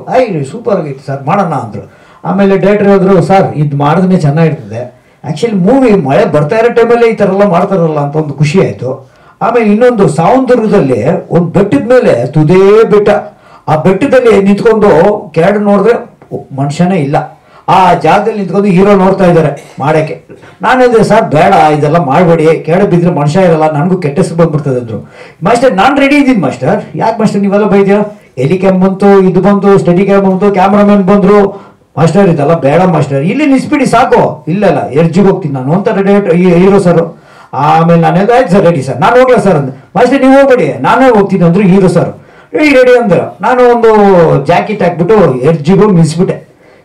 Speaker 10: ಸೂಪರ್ ಆಗೈತೆ ಸರ್, ಮಾಡೋಣ ಅಂದರು. ಆಮೇಲೆ ಡೈರೆಕ್ಟರ್ ಹೇಳಿದ್ರು, ಸರ್ ಇದು ಮಾಡಿದ್ರೆ ಚೆನ್ನಾಗಿರ್ತದೆ. ಆ್ಯಕ್ಚುಲಿ ಮೂವಿ ಮಳೆ ಬರ್ತಾ ಇರೋ ಟೈಮಲ್ಲೇ ಈ ಥರ ಎಲ್ಲ ಮಾಡ್ತಾರಲ್ಲ ಅಂತ ಒಂದು ಖುಷಿ ಆಯಿತು. ಆಮೇಲೆ ಇನ್ನೊಂದು ಸಾವಂತುರ್ಗದಲ್ಲಿ ಒಂದು ಬೆಟ್ಟದ ಮೇಲೆ ತುದೇ ಬೆಟ್ಟ, ಆ ಬೆಟ್ಟದಲ್ಲಿ ನಿಂತ್ಕೊಂಡು ಕೆಳಗಡೆ ನೋಡಿದ್ರೆ ಮನುಷ್ಯನೇ ಇಲ್ಲ. ಆ ಜಾಗದಲ್ಲಿ ನಿಂತ್ಕೊಂಡು ಹೀರೋ ನೋಡ್ತಾ ಇದ್ದಾರೆ ಮಾಡೋಕ್ಕೆ. ನಾನು ಹೇಳಿದೆ ಸರ್ ಬೇಡ ಇದೆಲ್ಲ ಮಾಡಬೇಡಿ, ಕೆಳ ಬಿದ್ದರೆ ಮನುಷ್ಯ ಇರಲ್ಲ, ನನಗೂ ಕೆಟ್ಟ ಹೆಸರು ಬಂದ್ಬಿಡ್ತದೆ ಅಂದರು. ಮಾಸ್ಟರ್ ನಾನು ರೆಡಿ ಇದ್ದೀನಿ ಮಾಸ್ಟರ್, ಯಾಕೆ ಮಾಸ್ಟರ್ ನೀವೆಲ್ಲ ಬೈತೀರಾ? ಎಲಿ ಕ್ಯಾಮ್ ಬಂತು, ಇದು ಬಂತು, ಸ್ಟಡಿ ಕ್ಯಾಮ್ ಬಂತು, ಕ್ಯಾಮ್ರಾಮನ್ ಬಂದರು. ಮಾಸ್ಟರ್ ಇದೆಲ್ಲ ಬೇಡ ಮಾಸ್ಟರ್, ಇಲ್ಲಿ ನಿಲ್ಸ್ಬಿಡಿ ಸಾಕು. ಇಲ್ಲ ಎರ್ಜಿಗೆ ಹೋಗ್ತೀನಿ ನಾನು ಅಂತ ಹೀರೋ ಸರ್. ಆಮೇಲೆ ನಾನು ಹೇಳಿದೆ ಆಯ್ತು ಸರ್ ರೆಡಿ ಸರ್, ನಾನು ಹೋಗ್ಲಾ ಸರ್ ಅಂದೆ. ಮಾಸ್ಟರ್ ನೀವು ಹೋಗ್ಬೇಡಿ ನಾನೇ ಹೋಗ್ತೀನಿ ಅಂದರು ಹೀರೋ ಸರ್. ರೆಡಿ ಅಂದ್ರೆ ನಾನು ಒಂದು ಜಾಕೆಟ್ ಹಾಕ್ಬಿಟ್ಟು ಎರ್ಜಿಗೂ ನಿಲ್ಸ್ಬಿಟ್ಟೆ.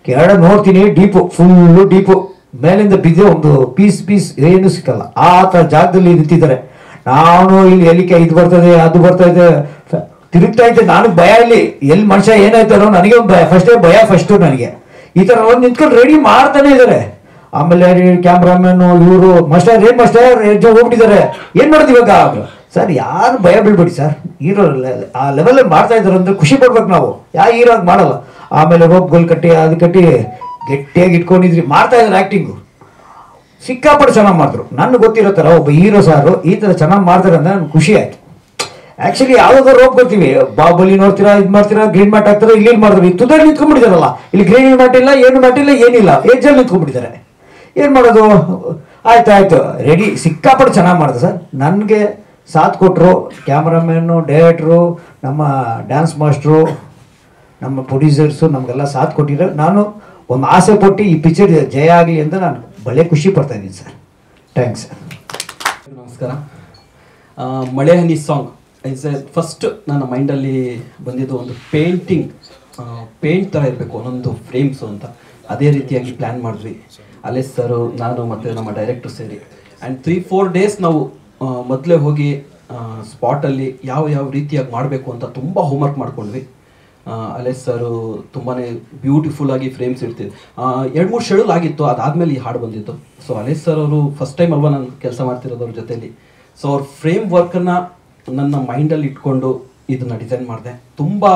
Speaker 10: ಕೆಳ ನೋಡ್ತೀನಿ ಡೀಪು, ಫುಲ್ಲು ಡೀಪು, ಮೇಲಿಂದ ಬಿದ್ದೆ ಒಂದು ಪೀಸ್ ಏನು ಸಿಕ್ಕಲ್ಲ ಆ ಥರ ಜಾಗದಲ್ಲಿ ನಿಂತಿದ್ದಾರೆ. ನಾನು ಇಲ್ಲಿ ಎಲ್ಲಿಕೆ ಇದು ಬರ್ತದೆ ಅದು ಬರ್ತಾ ಇದೆ ತಿರುಗ್ತಾ ಇದ್ದೆ. ನನಗೆ ಭಯ, ಇಲ್ಲಿ ಎಲ್ಲಿ ಮನುಷ್ಯ ಏನಾಯ್ತಾರೋ ನನಗೆ ಒಂದು ಭಯ ಫಸ್ಟು ನನಗೆ. ಈ ಥರ ಒಂದು ನಿಂತ್ಕೊಂಡು ರೆಡಿ ಮಾಡ್ತಾನೆ ಇದ್ದಾರೆ. ಆಮೇಲೆ ಕ್ಯಾಮ್ರಾಮನ್ ಇವರು ಮಾಸ್ಟರ್ ಏನು ಮಾಸ್ಟರ್ ಎಷ್ಟು ಹೋಗ್ಬಿಟ್ಟಿದ್ದಾರೆ, ಏನು ಮಾಡೋದು ಇವಾಗ? ಸರ್ ಯಾರು ಭಯ ಬೀಳ್ಬೇಡಿ ಸರ್, ಹೀರೋ ಆ ಲೆವೆಲಲ್ಲಿ ಮಾಡ್ತಾ ಇದ್ದಾರೆ ಅಂದರೆ ಖುಷಿ ಪಡ್ಬೇಕು ನಾವು, ಯಾವ ಹೀರೋ ಮಾಡಲ್ಲ. ಆಮೇಲೆ ರೋಪ್ಗಳು ಕಟ್ಟಿ ಅದು ಕಟ್ಟಿ ಗಟ್ಟಿಯಾಗಿ ಇಟ್ಕೊಂಡಿದ್ರಿ, ಮಾಡ್ತಾ ಇದ್ದಾರೆ ಆ್ಯಕ್ಟಿಂಗು ಸಿಕ್ಕಾಪಟ್ಟು ಚೆನ್ನಾಗಿ ಮಾಡಿದ್ರು. ನನಗೆ ಗೊತ್ತಿರೋ ಥರ ಒಬ್ಬ ಹೀರೋ ಸಾರು ಈ ಥರ ಚೆನ್ನಾಗಿ ಮಾಡ್ತಾರೆ ಅಂದರೆ ನನಗೆ ಖುಷಿ ಆಯಿತು. ಆ್ಯಕ್ಚುಲಿ ಯಾವುದೋ ರೋಪ್ ಬರ್ತೀವಿ, ಬಾಬಲಿ ನೋಡ್ತೀರಾ, ಇದು ಮಾಡ್ತೀರಾ, ಗ್ರೀನ್ ಮ್ಯಾಟ್ ಹಾಕ್ತಾರೆ, ಇಲ್ಲಿ ಮಾಡ್ತಾರೆ, ತುದಲ್ಲಿ ನಿಂತ್ಕೊಂಡ್ಬಿಟ್ಟಿದಾರಲ್ಲ, ಇಲ್ಲಿ ಗ್ರೀನ್ ಮ್ಯಾಟ್ ಇಲ್ಲ, ಏನು ಮ್ಯಾಟ್ ಇಲ್ಲ, ಏನಿಲ್ಲ, ಏಜಲ್ಲಿ ನಿಂತ್ಕೊಂಡ್ಬಿಟ್ಟಿದ್ದಾರೆ. ಏನು ಮಾಡೋದು? ಆಯ್ತು ರೆಡಿ, ಸಿಕ್ಕಾಪಟ್ಟು ಚೆನ್ನಾಗಿ ಮಾಡಿದೆ ಸರ್. ನನಗೆ ಸಾಥ್ ಕೊಟ್ಟರು ಕ್ಯಾಮ್ರಾಮ್ಯಾನು, ಡೈರೆಕ್ಟ್ರು, ನಮ್ಮ ಡ್ಯಾನ್ಸ್ ಮಾಸ್ಟ್ರು, ನಮ್ಮ ಪ್ರೊಡ್ಯೂಸರ್ಸು ನಮಗೆಲ್ಲ ಸಾಥ್ ಕೊಟ್ಟಿರೋ. ನಾನು ಒಂದು ಆಸೆ ಪಟ್ಟು ಈ ಪಿಕ್ಚರ್ ಜಯ ಆಗಲಿ ಅಂತ ನಾನು ಭಲೇ ಖುಷಿ ಪಡ್ತಾ ಇದ್ದೀನಿ ಸರ್. Thanks sir.
Speaker 11: ನಮಸ್ಕಾರ. ಮಳೆ ಹನಿ ಸಾಂಗ್ ಇಸ್ ಫಸ್ಟ್ ನನ್ನ ಮೈಂಡಲ್ಲಿ ಬಂದಿದ್ದು ಒಂದು ಪೇಂಟ್ ಥರ ಇರಬೇಕು ಒಂದೊಂದು ಫ್ರೇಮ್ಸು ಅಂತ. ಅದೇ ರೀತಿಯಾಗಿ ಪ್ಲ್ಯಾನ್ ಮಾಡಿದ್ವಿ ಅಲೇಶ್ ಸರು, ನಾನು ಮತ್ತು ನಮ್ಮ ಡೈರೆಕ್ಟ್ರು ಸೇರಿ. ಆ್ಯಂಡ್ 3-4 ಡೇಸ್ ನಾವು ಮೊದಲೇ ಹೋಗಿ ಸ್ಪಾಟಲ್ಲಿ ಯಾವ ರೀತಿಯಾಗಿ ಮಾಡಬೇಕು ಅಂತ ತುಂಬ ಹೋಮ್ವರ್ಕ್ ಮಾಡ್ಕೊಂಡ್ವಿ. ಅಲೇಶ್ ಸರು ತುಂಬಾ ಬ್ಯೂಟಿಫುಲ್ಲಾಗಿ ಫ್ರೇಮ್ಸ್ ಇಡ್ತಿದ್ರು. 2-3 ಶೆಡ್ಯೂಲ್ ಆಗಿತ್ತು, ಅದಾದಮೇಲೆ ಈ ಹಾಡು ಬಂದಿತ್ತು. ಸೊ ಅಲೇಶ್ ಸರ್ ಅವರು ಫಸ್ಟ್ ಟೈಮ್ ಅಲ್ವಾ ನಾನು ಕೆಲಸ ಮಾಡ್ತಿರೋದ್ರ ಜೊತೆಯಲ್ಲಿ. ಸೊ ಅವ್ರ ಫ್ರೇಮ್ ವರ್ಕನ್ನು ನನ್ನ ಮೈಂಡಲ್ಲಿ ಇಟ್ಕೊಂಡು ಇದನ್ನು ಡಿಸೈನ್ ಮಾಡಿದೆ. ತುಂಬ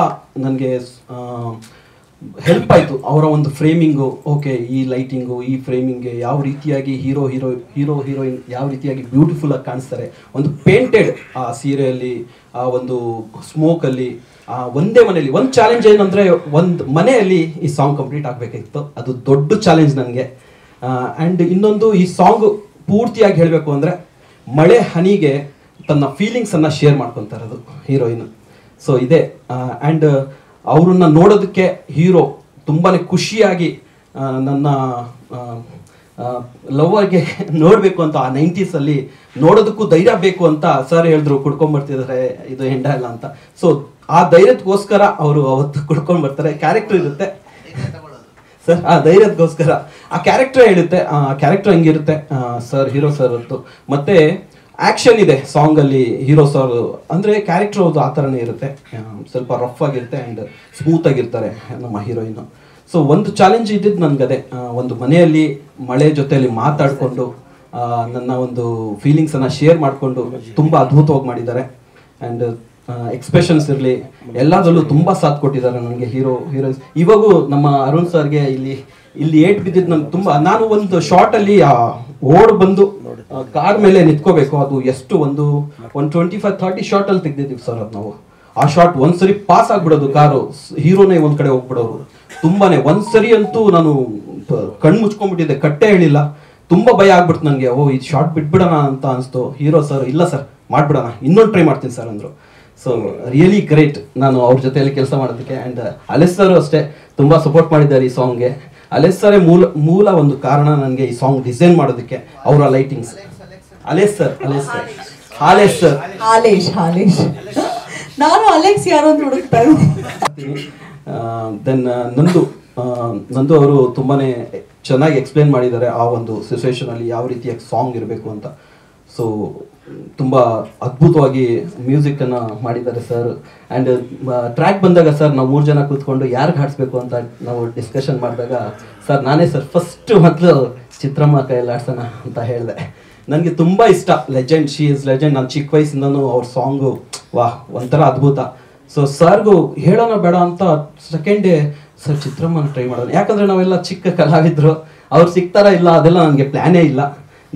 Speaker 11: ನನಗೆ ಹೆಲ್ಪ್ ಆಯಿತು ಅವರ ಒಂದು ಫ್ರೇಮಿಂಗು. ಓಕೆ, ಈ ಲೈಟಿಂಗು, ಈ ಫ್ರೇಮಿಂಗ್ಗೆ ಯಾವ ರೀತಿಯಾಗಿ ಹೀರೋಯಿನ್ ಯಾವ ರೀತಿಯಾಗಿ ಬ್ಯೂಟಿಫುಲ್ಲಾಗಿ ಕಾಣಿಸ್ತಾರೆ. ಒಂದು ಪೇಂಟೆಡ್ ಆ ಸೀರೆಯಲ್ಲಿ, ಆ ಒಂದು ಸ್ಮೋಕಲ್ಲಿ, ಒಂದೇ ಮನೆಯಲ್ಲಿ. ಒಂದು ಚಾಲೆಂಜ್ ಏನಂದರೆ ಒಂದು ಮನೆಯಲ್ಲಿ ಈ ಸಾಂಗ್ ಕಂಪ್ಲೀಟ್ ಆಗಬೇಕಿತ್ತು, ಅದು ದೊಡ್ಡ ಚಾಲೆಂಜ್ ನನಗೆ. ಆ್ಯಂಡ್ ಇನ್ನೊಂದು, ಈ ಸಾಂಗು ಪೂರ್ತಿಯಾಗಿ ಹೇಳಬೇಕು ಅಂದರೆ ಮಳೆ ಹನಿಗೆ ತನ್ನ ಫೀಲಿಂಗ್ಸನ್ನು ಶೇರ್ ಮಾಡ್ಕೊತಾ ಇರೋದು ಹೀರೋಯಿನ್. ಸೊ ಇದೆ. ಆ್ಯಂಡ್ ಅವ್ರನ್ನ ನೋಡೋದಕ್ಕೆ ಹೀರೋ ತುಂಬಾ ಖುಷಿಯಾಗಿ ನನ್ನ ಲವ್ವರ್ಗೆ ನೋಡಬೇಕು ಅಂತ ಆ 90s ನೋಡೋದಕ್ಕೂ ಧೈರ್ಯ ಬೇಕು ಅಂತ ಸರ್ ಹೇಳಿದ್ರು, ಕುಡ್ಕೊಂಡ್ಬರ್ತಿದ್ದಾರೆ ಇದು ಹೆಂಡ ಇಲ್ಲ ಅಂತ. ಸೊ ಆ ಧೈರ್ಯಕ್ಕೋಸ್ಕರ ಅವರು ಅವತ್ತು ಕುಡ್ಕೊಂಡ್ಬರ್ತಾರೆ. ಕ್ಯಾರೆಕ್ಟರ್ ಇರುತ್ತೆ ಸರ್, ಆ ಧೈರ್ಯಕ್ಕೋಸ್ಕರ ಆ ಕ್ಯಾರೆಕ್ಟರ್ ಹೇಳುತ್ತೆ. ಆ ಕ್ಯಾರೆಕ್ಟರ್ ಹೆಂಗಿರುತ್ತೆ ಸರ್, ಹೀರೋ ಸರ್ ಹೊತ್ತು. ಮತ್ತೆ ಆ್ಯಕ್ಷನ್ ಇದೆ ಸಾಂಗಲ್ಲಿ. ಹೀರೋ ಸರ್ ಅಂದರೆ ಕ್ಯಾರೆಕ್ಟರ್ ಅದು ಆ ಥರನೇ ಇರುತ್ತೆ, ಸ್ವಲ್ಪ ರಫ್ ಆಗಿರುತ್ತೆ ಆ್ಯಂಡ್ ಸ್ಮೂತ್ ಆಗಿರ್ತಾರೆ ನಮ್ಮ ಹೀರೋಯಿನ್ನು. ಸೊ ಒಂದು ಚಾಲೆಂಜ್ ಇದ್ದಿದ್ದು ನನಗದೆ, ಒಂದು ಮನೆಯಲ್ಲಿ ಮಳೆ ಜೊತೆಯಲ್ಲಿ ಮಾತಾಡಿಕೊಂಡು ನನ್ನ ಒಂದು ಫೀಲಿಂಗ್ಸನ್ನು ಶೇರ್ ಮಾಡಿಕೊಂಡು ತುಂಬ ಅದ್ಭುತವಾಗಿ ಮಾಡಿದ್ದಾರೆ. ಆ್ಯಂಡ್ ಎಕ್ಸ್ಪ್ರೆಷನ್ಸ್ ಇರಲಿ, ಎಲ್ಲದರಲ್ಲೂ ತುಂಬ ಸಾಥ್ ಕೊಟ್ಟಿದ್ದಾರೆ ನನಗೆ ಹೀರೋಯಿನ್ಸ್. ಇವಾಗೂ ನಮ್ಮ ಅರುಣ್ ಸರ್ಗೆ ಇಲ್ಲಿ ಏಟ್ ಬಿದ್ದಿದ್ದು ನನಗೆ ತುಂಬ. ನಾನು ಒಂದು ಶಾರ್ಟಲ್ಲಿ ಓಡ್ ಬಂದು ಕಾರ್ ಮೇಲೆ ನಿಂತ್ಕೋಬೇಕು, ಅದು ಎಷ್ಟು ಒಂದು 25-30 ಶಾರ್ಟಲ್ಲಿ ತೆಗ್ದಿದ್ದೀವಿ ಸರ್ ಅದು ನಾವು. ಆ ಶಾರ್ಟ್ ಒಂದ್ಸರಿ ಪಾಸ್ ಆಗ್ಬಿಡೋದು, ಕಾರು ಹೀರೋನೇ ಒಂದ್ ಕಡೆ ಹೋಗ್ಬಿಡೋರು. ತುಂಬಾನೇ ಒಂದ್ಸರಿ ಅಂತೂ ನಾನು ಕಣ್ಣು ಮುಚ್ಕೊಂಡ್ಬಿಟ್ಟಿದ್ದೆ, ಕಟ್ಟೆ ಹೇಳಿಲ್ಲ. ತುಂಬಾ ಭಯ ಆಗ್ಬಿಡ್ತು ನನಗೆ. ಇದು ಶಾರ್ಟ್ ಬಿಟ್ಬಿಡೋಣ ಅಂತ ಅನಿಸ್ತು. ಹೀರೋ ಸರ್ ಇಲ್ಲ ಸರ್ ಮಾಡ್ಬಿಡೋಣ, ಇನ್ನೊಂದು ಟ್ರೈ ಮಾಡ್ತೀನಿ ಸರ್ ಅಂದರು. ಸೊ ರಿಯಲಿ ಗ್ರೇಟ್ ನಾನು ಅವ್ರ ಜೊತೆಯಲ್ಲಿ ಕೆಲಸ ಮಾಡೋದಕ್ಕೆ. ಆ್ಯಂಡ್ ಅಲೇಶ್ ಸರ್ ಅಷ್ಟೇ ತುಂಬ ಸಪೋರ್ಟ್ ಮಾಡಿದ್ದಾರೆ ಈ ಸಾಂಗ್ಗೆ. ಅಲೇಶ್ ಸರೇ ಮೂಲ ಒಂದು ಕಾರಣ ನನಗೆ ಈ ಸಾಂಗ್ ಡಿಸೈನ್ ಮಾಡೋದಕ್ಕೆ, ಅವರ ಲೈಟಿಂಗ್ಸ್. ಅಲೇಶ್ ಸರ್
Speaker 6: ನಾನು ಅಲೆಕ್ಸ್ ಯಾರು ಅಂತ ಹುಡುಕ್ತಾ ಇದ್ದೀನಿ.
Speaker 11: ದೆನ್ ನಂದು ಅವರು ತುಂಬಾನೇ ಚೆನ್ನಾಗಿ ಎಕ್ಸ್ಪ್ಲೇನ್ ಮಾಡಿದ್ದಾರೆ ಆ ಒಂದು ಸಿಚುವೇಶನಲ್ಲಿ ಯಾವ ರೀತಿಯಾಗಿ ಸಾಂಗ್ ಇರಬೇಕು ಅಂತ. ಸೊ ತುಂಬ ಅದ್ಭುತವಾಗಿ ಮ್ಯೂಸಿಕ್ಕನ್ನು ಮಾಡಿದ್ದಾರೆ ಸರ್. ಆ್ಯಂಡ್ ಟ್ರ್ಯಾಕ್ ಬಂದಾಗ ಸರ್ ನಾವು 3 ಜನ ಕೂತ್ಕೊಂಡು ಯಾರಿಗೆ ಹಾಡಿಸ್ಬೇಕು ಅಂತ ನಾವು ಡಿಸ್ಕಷನ್ ಮಾಡಿದಾಗ ಸರ್ ನಾನೇ ಸರ್ ಮೊದಲು ಚಿತ್ರಮ್ಮ ಕೈಯಲ್ಲಿ ಆಡ್ಸೋಣ ಅಂತ ಹೇಳಿದೆ. ನನಗೆ ತುಂಬ ಇಷ್ಟ. Legend, she is legend. ನಾನು ಚಿಕ್ಕ ವಯಸ್ಸಿಂದನೂ ಅವ್ರ ಸಾಂಗು ವಾಹ್ ಒಂಥರ ಅದ್ಭುತ. ಸೊ ಸರ್ಗೂ ಹೇಳೋಣ ಬೇಡ ಅಂತ ಸೆಕೆಂಡ್ ಡೇ ಸರ್ ಚಿತ್ರಮ್ಮನ ಟ್ರೈ ಮಾಡೋಣ, ಯಾಕಂದರೆ ನಾವೆಲ್ಲ ಚಿಕ್ಕ ಕಲಾವಿದರು, ಅವ್ರು ಸಿಗ್ತಾರ ಇಲ್ಲ ಅದೆಲ್ಲ ನನಗೆ ಪ್ಲ್ಯಾನೇ ಇಲ್ಲ.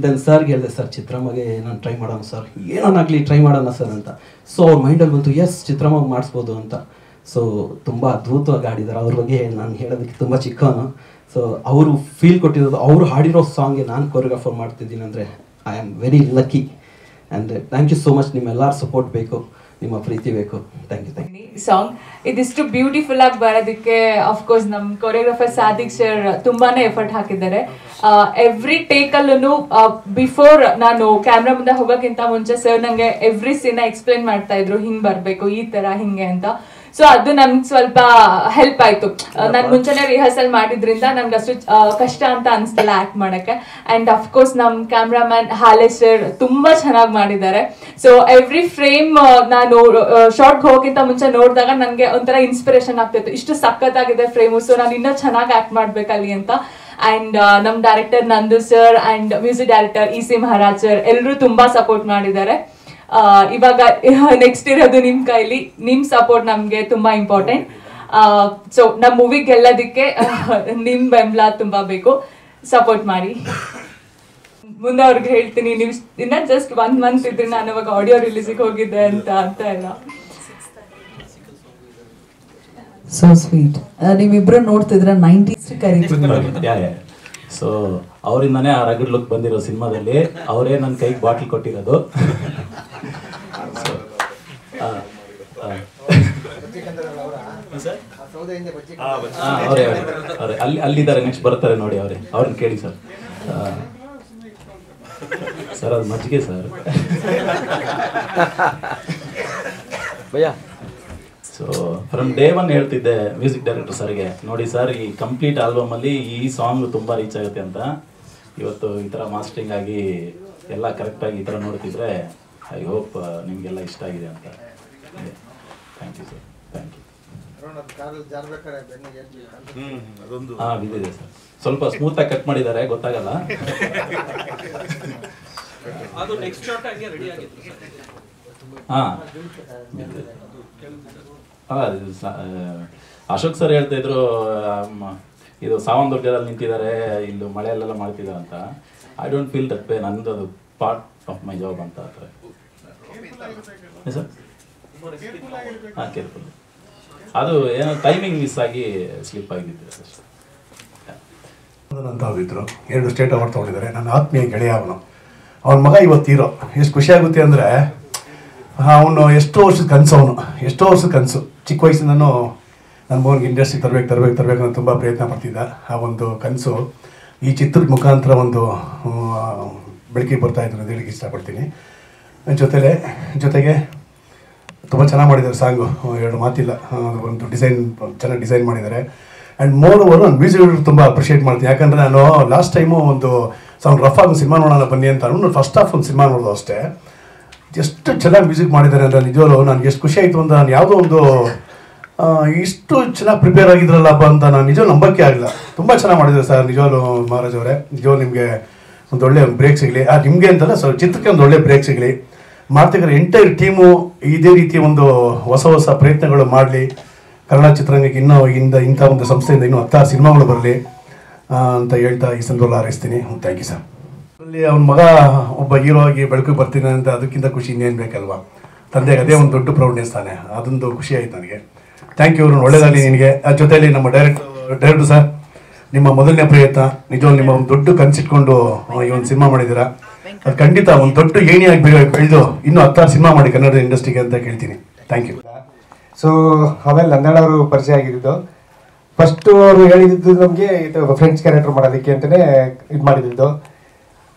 Speaker 11: ದೆನ್ ಸರ್ಗೆ ಹೇಳಿದೆ, ಸರ್ ಚಿತ್ರಮ್ಮಗೆ ನಾನು ಟ್ರೈ ಮಾಡೋಣ ಸರ್, ಏನನ್ನಾಗಲಿ ಟ್ರೈ ಮಾಡೋಣ ಸರ್ ಅಂತ. ಸೊ ಅವ್ರ ಮೈಂಡಲ್ಲಿ ಬಂತು ಎಸ್ ಚಿತ್ರಮ್ಮಗೆ ಮಾಡಿಸ್ಬೋದು ಅಂತ. ಸೊ ತುಂಬ ಅದ್ಭುತವಾಗಿ ಆಡಿದ್ದಾರೆ. ಅವ್ರ ಬಗ್ಗೆ ನಾನು ಹೇಳೋದಕ್ಕೆ ತುಂಬ ಚಿಕ್ಕವನು. ಸೊ ಸೊ ಅವರು ಫೀಲ್ ಕೊಟ್ಟಿರೋದು, ಅವರು ಹಾಡಿರೋ ಸಾಂಗ್ಗೆ ನಾನು ಕೊರಿಯೋಗ್ರಾಫರ್ ಮಾಡ್ತಿದ್ದೀನಿ ಅಂದರೆ I am very lucky. And thank you so much. ನಿಮ್ಮೆಲ್ಲರ ಸಪೋರ್ಟ್ ಬೇಕು, ನಿಮ್ಮ ಪ್ರೀತಿ ಬೇಕು. Thank you.
Speaker 12: ಸಾಂಗ್ ಇದಿಷ್ಟು ಬ್ಯೂಟಿಫುಲ್ ಆಗಿ ಬರೋದಕ್ಕೆ ಅಫ್ಕೋರ್ಸ್ ನಮ್ಮ ಕೊರಿಯೋಗ್ರಾಫರ್ ಸಾದಿಕ್ ಸರ್ ತುಂಬಾನೇ ಎಫರ್ಟ್ ಹಾಕಿದ್ದಾರೆ. ಎವ್ರಿ ಟೇಕಲ್ಲೂ ಬಿಫೋರ್ ನಾನು ಕ್ಯಾಮ್ರಾ ಮುಂದೆ ಹೋಗೋಕ್ಕಿಂತ ಮುಂಚೆ ಸರ್ ನಂಗೆ ಎವ್ರಿ ಸೀನ್ ಎಕ್ಸ್ಪ್ಲೇನ್ ಮಾಡ್ತಾ ಇದ್ರು, ಹಿಂಗ್ ಬರ್ಬೇಕು, ಈ ತರ ಹಿಂಗೆ ಅಂತ. ಸೊ ಅದು ನನ್ಗೆ ಸ್ವಲ್ಪ ಹೆಲ್ಪ್ ಆಯ್ತು. ನಾನು ಮುಂಚೆನೆ ರಿಹರ್ಸಲ್ ಮಾಡಿದ್ರಿಂದ ನನ್ಗೆ ಅಷ್ಟು ಕಷ್ಟ ಅಂತ ಅನಿಸ್ತಿಲ್ಲ ಆಕ್ಟ್ ಮಾಡಕ್ಕೆ. ಅಂಡ್ ಅಫ್ಕೋರ್ಸ್ ನಮ್ಮ ಕ್ಯಾಮ್ರಾಮನ್ ಹಾಲೆ ಸರ್ ತುಂಬಾ ಚೆನ್ನಾಗಿ ಮಾಡಿದ್ದಾರೆ. ಸೊ ಎವ್ರಿ ಫ್ರೇಮ್ ನಾನು ಶಾರ್ಟ್ ಹೋಗೋಕ್ಕಿಂತ ಮುಂಚೆ ನೋಡಿದಾಗ ನನಗೆ ಒಂಥರ ಇನ್ಸ್ಪಿರೇಷನ್ ಆಗ್ತಿತ್ತು, ಇಷ್ಟು ಸಖತ್ತಾಗಿದೆ ಫ್ರೇಮು, ಸೊ ನಾನು ಇನ್ನೂ ಚೆನ್ನಾಗಿ ಆಕ್ಟ್ ಮಾಡ್ಬೇಕಲ್ಲಿ ಅಂತ. ಅಂಡ್ ನಮ್ಮ ಡೈರೆಕ್ಟರ್ ನಂದು sir and music director EC Maharaj sir ಎಲ್ಲರೂ ತುಂಬಾ ಸಪೋರ್ಟ್ ಮಾಡಿದ್ದಾರೆ. ಇವಾಗ ನೆಕ್ಸ್ಟ್ ಇರೋದು ನಿಮ್ ಕೈಲಿ, ನಿಮ್ ಸಪೋರ್ಟ್ ನಮ್ಗೆ ತುಂಬಾ ಇಂಪಾರ್ಟೆಂಟ್. ಸೊ ನಮ್ಮ ಮೂವಿ ಗೆಲ್ಲೋದಕ್ಕೆ ನಿಮ್ ಬೆಂಬಲ ತುಂಬಾ ಬೇಕು, ಸಪೋರ್ಟ್ ಮಾಡಿ. ಮುಂದೆ ಅವ್ರಿಗೆ ಹೇಳ್ತೀನಿ, ನೀವು ಇನ್ನ ಜಸ್ಟ್ 1 ಮಂತ್ ಇದ್ರೆ ನಾನು ಅವಾಗ ಆಡಿಯೋ ರಿಲೀಸಿಗೆ ಹೋಗಿದ್ದೆ ಅಂತ ಎಲ್ಲ.
Speaker 6: So sweet. ನೀವಿಬ್ರು ನೋಡ್ತಿದ್ರೆ 90s ಕರೀತೀವಿ.
Speaker 13: ಸೊ ಅವರಿಂದಾನೇ ಆ ರಗಡ್ ಲುಕ್ ಬಂದಿರೋ ಸಿನಿಮಾದಲ್ಲಿ ಅವರೇ ನನ್ನ ಕೈಗೆ ಬಾಟ್ಲ್ ಕೊಟ್ಟಿರೋದು. ಅವರೇ ಅಲ್ಲಿದ್ದಾರೆ, ನೆಕ್ಸ್ಟ್ ಬರ್ತಾರೆ ನೋಡಿ, ಅವ್ರನ್ನ ಕೇಳಿ ಸರ್. ಸರ್ ಅದು ಮಜ್ಜಿಗೆ ಸರ್. ಸೊ ಫ್ರಮ್ ಡೇ 1 ಹೇಳ್ತಿದ್ದೆ ಮ್ಯೂಸಿಕ್ ಡೈರೆಕ್ಟರ್ ಸರ್ಗೆ, ನೋಡಿ ಸರ್ ಈ ಕಂಪ್ಲೀಟ್ ಆಲ್ಬಮಲ್ಲಿ ಈ ಸಾಂಗ್ ತುಂಬ ರೀಚ್ ಆಗುತ್ತೆ ಅಂತ. ಇವತ್ತು ಈ ಥರ ಮಾಸ್ಟರಿಂಗ್ ಆಗಿ ಎಲ್ಲ ಕರೆಕ್ಟಾಗಿ ಈ ಥರ ನೋಡ್ತಿದ್ರೆ ಐ ಹೋಪ್ ನಿಮಗೆಲ್ಲ ಇಷ್ಟ ಆಗಿದೆ ಅಂತ. Thank you sir, thank you. ಹಾಂ ಬಿದ್ದಿದೆ ಸರ್, ಸ್ವಲ್ಪ ಸ್ಮೂತಾಗಿ ಕಟ್ ಮಾಡಿದ್ದಾರೆ, ಗೊತ್ತಾಗಲ್ಲ. ಹಾಂ ಅಶೋಕ್ ಸರ್ ಹೇಳ್ತಾ ಇದ್ರು, ಇದು ಸಾವಂದೊಡ್ಡದಲ್ಲಿ ನಿಂತಿದ್ದಾರೆ, ಇಲ್ಲಿ ಮಳೆಯಲ್ಲೆಲ್ಲ ಮಾಡ್ತಿದ್ದಾರೆ ಅಂತ. I don't feel that way, ನಂದು ಅದು ಪಾರ್ಟ್ ಆಫ್ ಮೈ ಜಾಬ್ ಅಂತ ಆ ಥರ. ಸರ್ ಹಾಂ, ಕೇರ್ಫುಲ್. ಅದು ಏನೋ ಟೈಮಿಂಗ್ ಮಿಸ್ ಆಗಿ ಸ್ಲಿಪ್ ಆಗಿದ್ದೆ ಅಷ್ಟೇ.
Speaker 14: ಅಂತವ್ರಿದ್ರು 2 ಸ್ಟೇಟ್ ಅವಾರ್ಡ್ ತೊಗೊಂಡಿದ್ದಾರೆ. ನನ್ನ ಆತ್ಮೀಯ ಗೆಳೆಯ ಅವನ ಮಗ ಇವತ್ತಿರೋ. ಎಷ್ಟು ಖುಷಿಯಾಗುತ್ತೆ ಅಂದರೆ, ಅವನು ಎಷ್ಟೋ ವರ್ಷದ ಕನಸು, ಎಷ್ಟೋ ವರ್ಷದ ಕನಸು. ಚಿಕ್ಕ ವಯಸ್ಸಿನೂ ನನ್ನ ಮಗನಿಗೆ ಇಂಡಸ್ಟ್ರಿಗೆ ತರಬೇಕು ಅಂತ ತುಂಬ ಪ್ರಯತ್ನ ಪಡ್ತಿದ್ದ. ಆ ಒಂದು ಕನಸು ಈ ಚಿತ್ರದ ಮುಖಾಂತರ ಒಂದು ಬೆಳಕಿಗೆ ಬರ್ತಾಯಿದ್ರು ಅಂತ ಹೇಳಿಕ್ಕೆ ಇಷ್ಟಪಡ್ತೀನಿ. ಜೊತೆಗೆ ತುಂಬ ಚೆನ್ನಾಗಿ ಮಾಡಿದ್ದಾರೆ ಸಾಂಗು, 2 ಮಾತಿಲ್ಲ. ಒಂದು ಚೆನ್ನಾಗಿ ಡಿಸೈನ್ ಮಾಡಿದ್ದಾರೆ. ಆ್ಯಂಡ್ ಮೋರ್ ಓವರ್ ನಾನು ಮ್ಯೂಸಿಕ್ ತುಂಬ ಅಪ್ರಿಷಿಯೇಟ್ ಮಾಡ್ತೀನಿ. ಯಾಕಂದರೆ ನಾನು ಲಾಸ್ಟ್ ಟೈಮು ಒಂದು ರಫ್ ಆಗಿ ಒಂದು ಸಿನಿಮಾ ನೋಡೋಣ ಬನ್ನಿ ಅಂತ ನಾನು ಫಸ್ಟ್ ಹಾಫ್ ಒಂದು ಸಿನಿಮಾ ನೋಡೋದು ಅಷ್ಟೇ. ಎಷ್ಟು ಚೆನ್ನಾಗಿ ಮ್ಯೂಸಿಕ್ ಮಾಡಿದ್ದಾರೆ ಅಂದರೆ ನಿಜವಾಗ್ಲೂ ನನಗೆ ಎಷ್ಟು ಖುಷಿ ಆಯಿತು ಅಂತ. ನಾನು ಯಾವುದೋ ಒಂದು ಇಷ್ಟು ಚೆನ್ನಾಗಿ ಪ್ರಿಪೇರ್ ಆಗಿದ್ರಲ್ಲಪ್ಪ ಅಂತ ನಾನು ನಿಜವಾಗ್ಲೂ ನಂಬಕ್ಕೆ ಆಗಲಿಲ್ಲ. ತುಂಬ ಚೆನ್ನಾಗಿ ಮಾಡಿದ್ದಾರೆ ಸರ್, ನಿಜವಾಗ್ಲೂ ಮಹಾರಾಜ್ ಅವರೇ. ನಿಜವಾಗ್ಲೂ ನಿಮಗೆ ಒಂದು ಒಳ್ಳೆ ಬ್ರೇಕ್ ಸಿಗಲಿ. ನಿಮಗೆ ಅಂತಲ್ಲ ಸರ್, ಚಿತ್ರಕ್ಕೆ ಒಂದು ಒಳ್ಳೆ ಬ್ರೇಕ್ ಸಿಗಲಿ. ಮಾಡ್ತಿದ್ದಾರೆ ಎಂಟೈರ್ ಟೀಮು ಇದೇ ರೀತಿ ಒಂದು ಹೊಸ ಪ್ರಯತ್ನಗಳು ಮಾಡಲಿ. ಕನ್ನಡ ಚಿತ್ರರಂಗಕ್ಕೆ ಇನ್ನೂ ಇಂಥ ಒಂದು ಸಂಸ್ಥೆಯಿಂದ ಇನ್ನೂ 10 ಸಿನಿಮಾಗಳು ಬರಲಿ ಅಂತ ಹೇಳ್ತಾ ಈ ಸಂದರ್ಭ ಹಾರೈಸ್ತೀನಿ. Thank you sir. ಅಲ್ಲಿ ಅವನ ಮಗ ಒಬ್ಬ ಹೀರೋ ಆಗಿ ಬೆಳಕಿಗೆ ಬರ್ತೀನಿ ಅಂತ, ಅದಕ್ಕಿಂತ ಖುಷಿ ಇನ್ನೇನು ಬೇಕಲ್ವಾ. ತಂದೆಗೆ ಅದೇ ಒಂದು ದೊಡ್ಡ ಪ್ರೌಢನೆಸ್ ತಾನೆ, ಅದೊಂದು ಖುಷಿ ಆಯಿತು ನನಗೆ. Thank you. ಒಳ್ಳೆಯದಾಗಲಿ ನಿನಗೆ. ಜೊತೆಯಲ್ಲಿ ನಮ್ಮ ಡೈರೆಕ್ಟರ್ ಸರ್, ನಿಮ್ಮ ಮೊದಲನೇ ಪ್ರಯತ್ನ ನಿಜವಾಗ್ಲೂ ನಿಮ್ಮ ಒಂದು ದೊಡ್ಡ ಕನಸಿಟ್ಕೊಂಡು ಈ ಒಂದು ಸಿನಿಮಾ ಮಾಡಿದ್ದೀರಾ. ಅದು ಖಂಡಿತ ಒಂದು ದೊಡ್ಡ ಏಣಿಯಾಗಿ ಬೆಳೆದು ಇನ್ನೂ 10 ಸಿನಿಮಾ ಮಾಡಿ ಕನ್ನಡ ಇಂಡಸ್ಟ್ರಿಗೆ ಅಂತ ಕೇಳ್ತೀನಿ. Thank you.
Speaker 15: ಸೊ ಆಮೇಲೆ ನಂದಣ್ಣ ಅವರು ಪರಿಚಯ ಆಗಿದ್ದು, ಫಸ್ಟು ಅವರು ಹೇಳಿದ್ದು ನಮಗೆ ಇದು ಫ್ರೆಂಡ್ಸ್ ಕ್ಯಾರೆಕ್ಟರ್ ಮಾಡೋದಕ್ಕೆ ಅಂತಲೇ ಇದು ಮಾಡಿದ್ದು.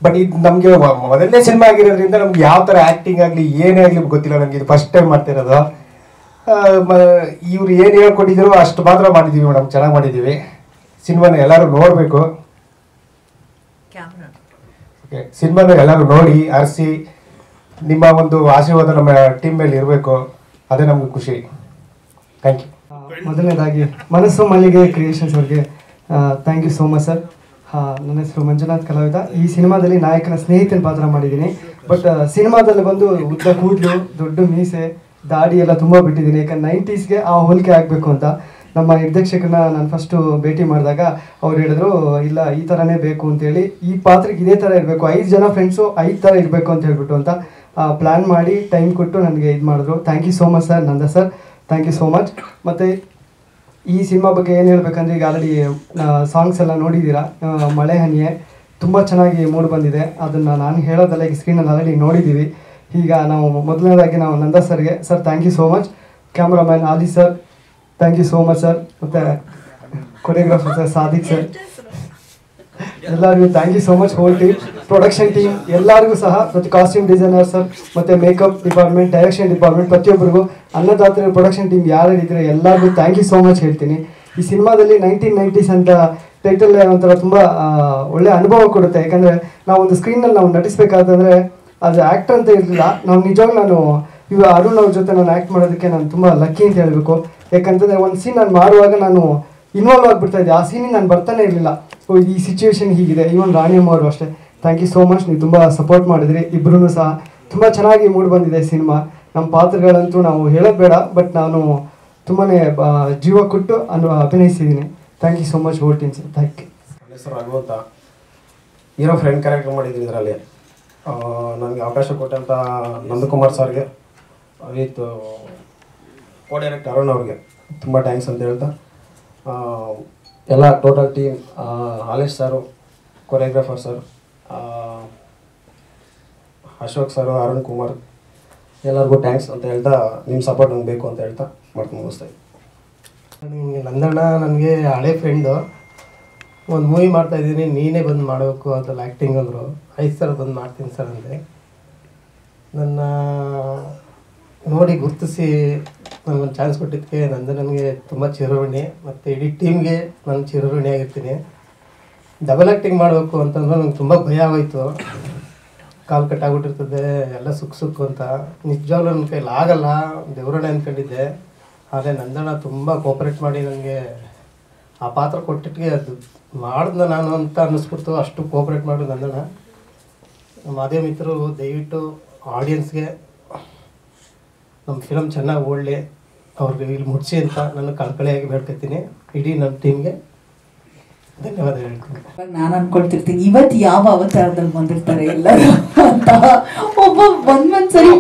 Speaker 15: ಬಟ್ ಇದು ನಮಗೆ ಮೊದಲನೇ ಸಿನಿಮಾ ಆಗಿರೋದ್ರಿಂದ ನಮ್ಗೆ ಯಾವ ಥರ ಆ್ಯಕ್ಟಿಂಗ್ ಆಗಲಿ ಏನೇ ಆಗಲಿ ಗೊತ್ತಿಲ್ಲ. ನಮಗೆ ಇದು ಫಸ್ಟ್ ಟೈಮ್ ಮಾಡ್ತಿರೋದು. ಇವ್ರು ಏನು ಹೇಳ್ಕೊಟ್ಟಿದ್ರು ಅಷ್ಟು ಮಾತ್ರ ಮಾಡಿದ್ದೀವಿ ಮೇಡಮ್, ಚೆನ್ನಾಗಿ ಮಾಡಿದ್ದೀವಿ. ಸಿನಿಮಾನ ಎಲ್ಲರೂ ನೋಡಬೇಕು. ಓಕೆ, ಸಿನಿಮಾನ ಎಲ್ಲರೂ ನೋಡಿ ಆರಿಸಿ, ನಿಮ್ಮ ಒಂದು ಆಶೀರ್ವಾದ ನಮ್ಮ ಟೀಮ್ ಮೇಲೆ ಇರಬೇಕು, ಅದೇ ನಮ್ಗೆ ಖುಷಿ. Thank you.
Speaker 16: ಮೊದಲನೇದಾಗಿ ಮನಸ್ಸು ಮಲ್ಲಿಗೆ ಕ್ರಿಯೇಷನ್ಸ್ ಅವ್ರಿಗೆ thank you so much sir. ನನ್ನ ಹೆಸರು ಮಂಜುನಾಥ್ ಕಲಾವಿದ. ಈ ಸಿನಿಮಾದಲ್ಲಿ ನಾಯಕನ ಸ್ನೇಹಿತನ ಪಾತ್ರ ಮಾಡಿದ್ದೀನಿ. ಬಟ್ ಸಿನಿಮಾದಲ್ಲಿ ಬಂದು ಉದ್ದ ಕೂದಲು, ದೊಡ್ಡ ಮೀಸೆ, ದಾಡಿ ಎಲ್ಲ ತುಂಬ ಬಿಟ್ಟಿದ್ದೀನಿ. ಯಾಕಂದ್ರೆ 90ಸ್ಗೆ ಆ ಹೋಲಿಕೆ ಆಗಬೇಕು ಅಂತ. ನಮ್ಮ ನಿರ್ದೇಶಕರನ್ನ ನಾನು ಫಸ್ಟು ಭೇಟಿ ಮಾಡಿದಾಗ ಅವ್ರು ಹೇಳಿದ್ರು, ಇಲ್ಲ ಈ ಥರನೇ ಬೇಕು ಅಂತೇಳಿ, ಈ ಪಾತ್ರಕ್ಕೆ ಇದೇ ಥರ ಇರಬೇಕು, 5 ಜನ ಫ್ರೆಂಡ್ಸು 5 ಥರ ಇರಬೇಕು ಅಂತ ಹೇಳ್ಬಿಟ್ಟು ಅಂತ ಪ್ಲ್ಯಾನ್ ಮಾಡಿ ಟೈಮ್ ಕೊಟ್ಟು ನನಗೆ ಇದು ಮಾಡಿದ್ರು. Thank you so much sir, Nanda sir, thank you so much. ಮತ್ತು ಈ ಸಿನಿಮಾ ಬಗ್ಗೆ ಏನು ಹೇಳ್ಬೇಕಂದ್ರೆ ಈಗ ಆಲ್ರೆಡಿ ಸಾಂಗ್ಸ್ ಎಲ್ಲ ನೋಡಿದ್ದೀರಾ. ಮಳೆ ಹನಿಯೇ ತುಂಬ ಚೆನ್ನಾಗಿ ಮೂಡ್ ಬಂದಿದೆ. ಅದನ್ನು ನಾನು ಹೇಳೋದಲ್ಲ, ಈಗ ಸ್ಕ್ರೀನಲ್ಲಿ ಆಲ್ರೆಡಿ ನೋಡಿದ್ದೀವಿ. ಈಗ ನಾವು ಮೊದಲನೇದಾಗಿ ನಾವು ನಂದಾ ಸರ್ಗೆ sir thank you so much. Cameraman Ali sir thank you so much sir. ಮತ್ತು ಕೊರಿಯೋಗ್ರಾಫರ್ ಸರ್ ಸಾದಿಕ್ ಸರ್, ಎಲ್ಲರಿಗೂ thank you so much. Whole team, production team ಎಲ್ಲರಿಗೂ ಸಹ, ಮತ್ತು ಕಾಸ್ಟ್ಯೂಮ್ ಡಿಸೈನರ್ ಸರ್, ಮತ್ತು ಮೇಕಪ್ ಡಿಪಾರ್ಟ್ಮೆಂಟ್, ಡೈರೆಕ್ಷನ್ ಡಿಪಾರ್ಟ್ಮೆಂಟ್, ಪ್ರತಿಯೊಬ್ಬರಿಗೂ, ಅನ್ನದಾತರ ಪ್ರೊಡಕ್ಷನ್ ಟೀಮ್ ಯಾರು ಇದ್ರೆ ಎಲ್ಲರಿಗೂ ಥ್ಯಾಂಕ್ ಯು ಸೋ ಮಚ್ ಹೇಳ್ತೀನಿ. ಈ ಸಿನಿಮಾದಲ್ಲಿ 1990s ಅಂತ ಟೈಟಲ್ ಒಂಥರ ತುಂಬ ಒಳ್ಳೆ ಅನುಭವ ಕೊಡುತ್ತೆ. ಯಾಕಂದರೆ ನಾವೊಂದು ಸ್ಕ್ರೀನಲ್ಲಿ ನಾವು ನಟಿಸ್ಬೇಕಾದ್ರೆ ಅದು ಆ್ಯಕ್ಟರ್ ಅಂತ ಇರಲಿಲ್ಲ. ನಾವು ನಿಜವಾಗ್ಲೂ ನಾನು ಇವಾಗ ಅರುಣ್ ಅವ್ರ ಜೊತೆ ನಾನು ಆ್ಯಕ್ಟ್ ಮಾಡೋದಕ್ಕೆ ನಾನು ತುಂಬ ಲಕ್ಕಿ ಅಂತ ಹೇಳಬೇಕು. ಯಾಕಂತಂದರೆ ಒಂದು ಸೀನ್ ನಾನು ಮಾಡುವಾಗ ನಾನು ಇನ್ವಾಲ್ವ್ ಆಗಿಬಿಡ್ತಾ ಇದ್ದೆ. ಆ ಸೀನಿಗೆ ನಾನು ಬರ್ತಾನೆ ಇರಲಿಲ್ಲ. ಈ ಸಿಚುವೇಶನ್ ಹೀಗಿದೆ. ಇವನ್ ರಾಣಿಯಮ್ಮ ಅವರು ಅಷ್ಟೇ, ಥ್ಯಾಂಕ್ ಯು ಸೋ ಮಚ್. ನೀವು ತುಂಬ ಸಪೋರ್ಟ್ ಮಾಡಿದ್ರಿ ಇಬ್ಬರೂ ಸಹ. ತುಂಬ ಚೆನ್ನಾಗಿ ಮೂಡ್ ಬಂದಿದೆ ಸಿನಿಮಾ. ನಮ್ಮ ಪಾತ್ರಗಳಂತೂ ನಾವು ಹೇಳೋದು ಬೇಡ, ಬಟ್ ನಾನು ತುಂಬಾ ಜೀವ ಕೊಟ್ಟು ಅಭಿನಯಿಸಿದ್ದೀನಿ. Thank you so much whole team sir. Thank you.
Speaker 17: ನನ್ನ ಹೆಸರು ರಘು ಅಂತ, ಹೀರೋ ಫ್ರೆಂಡ್ ಕ್ಯಾರೆಕ್ಟರ್ ಮಾಡಿದ್ದೀನಿ ಇದರಲ್ಲಿ. ನನಗೆ ಅವಕಾಶ ಕೊಟ್ಟಂಥ ನಂದಕುಮಾರ್ ಸರ್ಗೆ ವಿತ್ ಕೋ ಡೈರೆಕ್ಟರ್ ಅರುಣ್ ಅವ್ರಿಗೆ ತುಂಬ ಥ್ಯಾಂಕ್ಸ್ ಅಂತ ಹೇಳ್ತಾ, ಎಲ್ಲ ಟೋಟಲ್ ಟೀಮ್, ಹಾಲೇಶ್ ಸರು, ಕೊರಿಯೋಗ್ರಾಫರ್ ಸರ್, ಅಶೋಕ್ ಸರು, ಅರುಣ್ ಕುಮಾರ್, ಎಲ್ಲರಿಗೂ ಥ್ಯಾಂಕ್ಸ್ ಅಂತ ಹೇಳ್ತಾ, ನಿಮ್ಮ ಸಪೋರ್ಟ್ ನಂಗೆ ಬೇಕು ಅಂತ ಹೇಳ್ತಾ ಮಾಡ್ಕೊಂಡು ಮುಗಿಸ್ತಾ
Speaker 18: ನಿಮಗೆ ನಂದಣ್ಣ ನನಗೆ ಹಳೆ ಫ್ರೆಂಡು. ಒಂದು ಮೂವಿ ಮಾಡ್ತಾಯಿದ್ದೀನಿ, ನೀನೇ ಬಂದು ಮಾಡಬೇಕು ಅದ್ರಲ್ಲಿ ಆ್ಯಕ್ಟಿಂಗ್ ಅಂದರು. 5 ಸಲ ಬಂದು ಮಾಡ್ತೀನಿ ಸರ್ ಅಂದೆ. ನನ್ನ ನೋಡಿ ಗುರುತಿಸಿ ನನಗೊಂದು ಚಾನ್ಸ್ ಕೊಟ್ಟಿದ್ದಕ್ಕೆ ನನಗೆ ತುಂಬ ಚಿರಋಣಿ, ಮತ್ತು ಇಡೀ ಟೀಮ್ಗೆ ನಾನು ಚಿರಋಣಿ ಆಗಿರ್ತೀನಿ. ಡಬಲ್ ಆ್ಯಕ್ಟಿಂಗ್ ಮಾಡಬೇಕು ಅಂತಂದ್ರೆ ನಂಗೆ ತುಂಬ ಭಯ ಆಗೋಯ್ತು. ಕಾಲು ಕಟ್ಟಾಗ್ಬಿಟ್ಟಿರ್ತದೆ ಎಲ್ಲ ಸುಕ್ಕು ಅಂತ. ನಿಜವಾಗ್ಲೂ ನನ್ನ ಕೈಲಿ ಆಗಲ್ಲ, ದೇವರನ್ನೇ ಅಂದ್ಕೊಂಡಿದ್ದೆ. ಆದರೆ ನಂದಣ್ಣ ತುಂಬ ಕೋಪ್ರೇಟ್ ಮಾಡಿ ನನಗೆ ಆ ಪಾತ್ರ ಕೊಟ್ಟಿಟ್ಟಿಗೆ ಅದು ಮಾಡಿದ್ನ ನಾನು ಅಂತ ಅನ್ನಿಸ್ಬಿಡ್ತು. ಅಷ್ಟು ಕೋಪ್ರೇಟ್ ಮಾಡಿ ನಂದಣ್ಣ. ಮಾಧ್ಯಮ ಮಿತ್ರರು ದಯವಿಟ್ಟು ಆಡಿಯನ್ಸ್ಗೆ ನಮ್ಮ ಫಿಲಮ್ ಚೆನ್ನಾಗಿ ಓಡಲಿ, ಅವ್ರಿಗೆ ಇಲ್ಲಿ ಮುಟ್ಸಿ ಅಂತ ನಾನು ಕಳಕಳಿಯಾಗಿ ಬೇಡ್ಕೊತೀನಿ. ಇಡೀ ನಮ್ಮ ಟೀಮ್ಗೆ ಧನ್ಯವಾದ ಹೇಳ್ತೀನಿ.
Speaker 6: ನಾನು ಅನ್ಕೊಳ್ತಿರ್ತೀನಿ ಇವತ್ತು ಯಾವ ಅವತಾರದಲ್ಲಿ ಬಂದಿರ್ತಾರೆ ಎಲ್ಲರೂ ಅಂತ. ಒಬ್ಬ ಒಂದ್ಸರಿ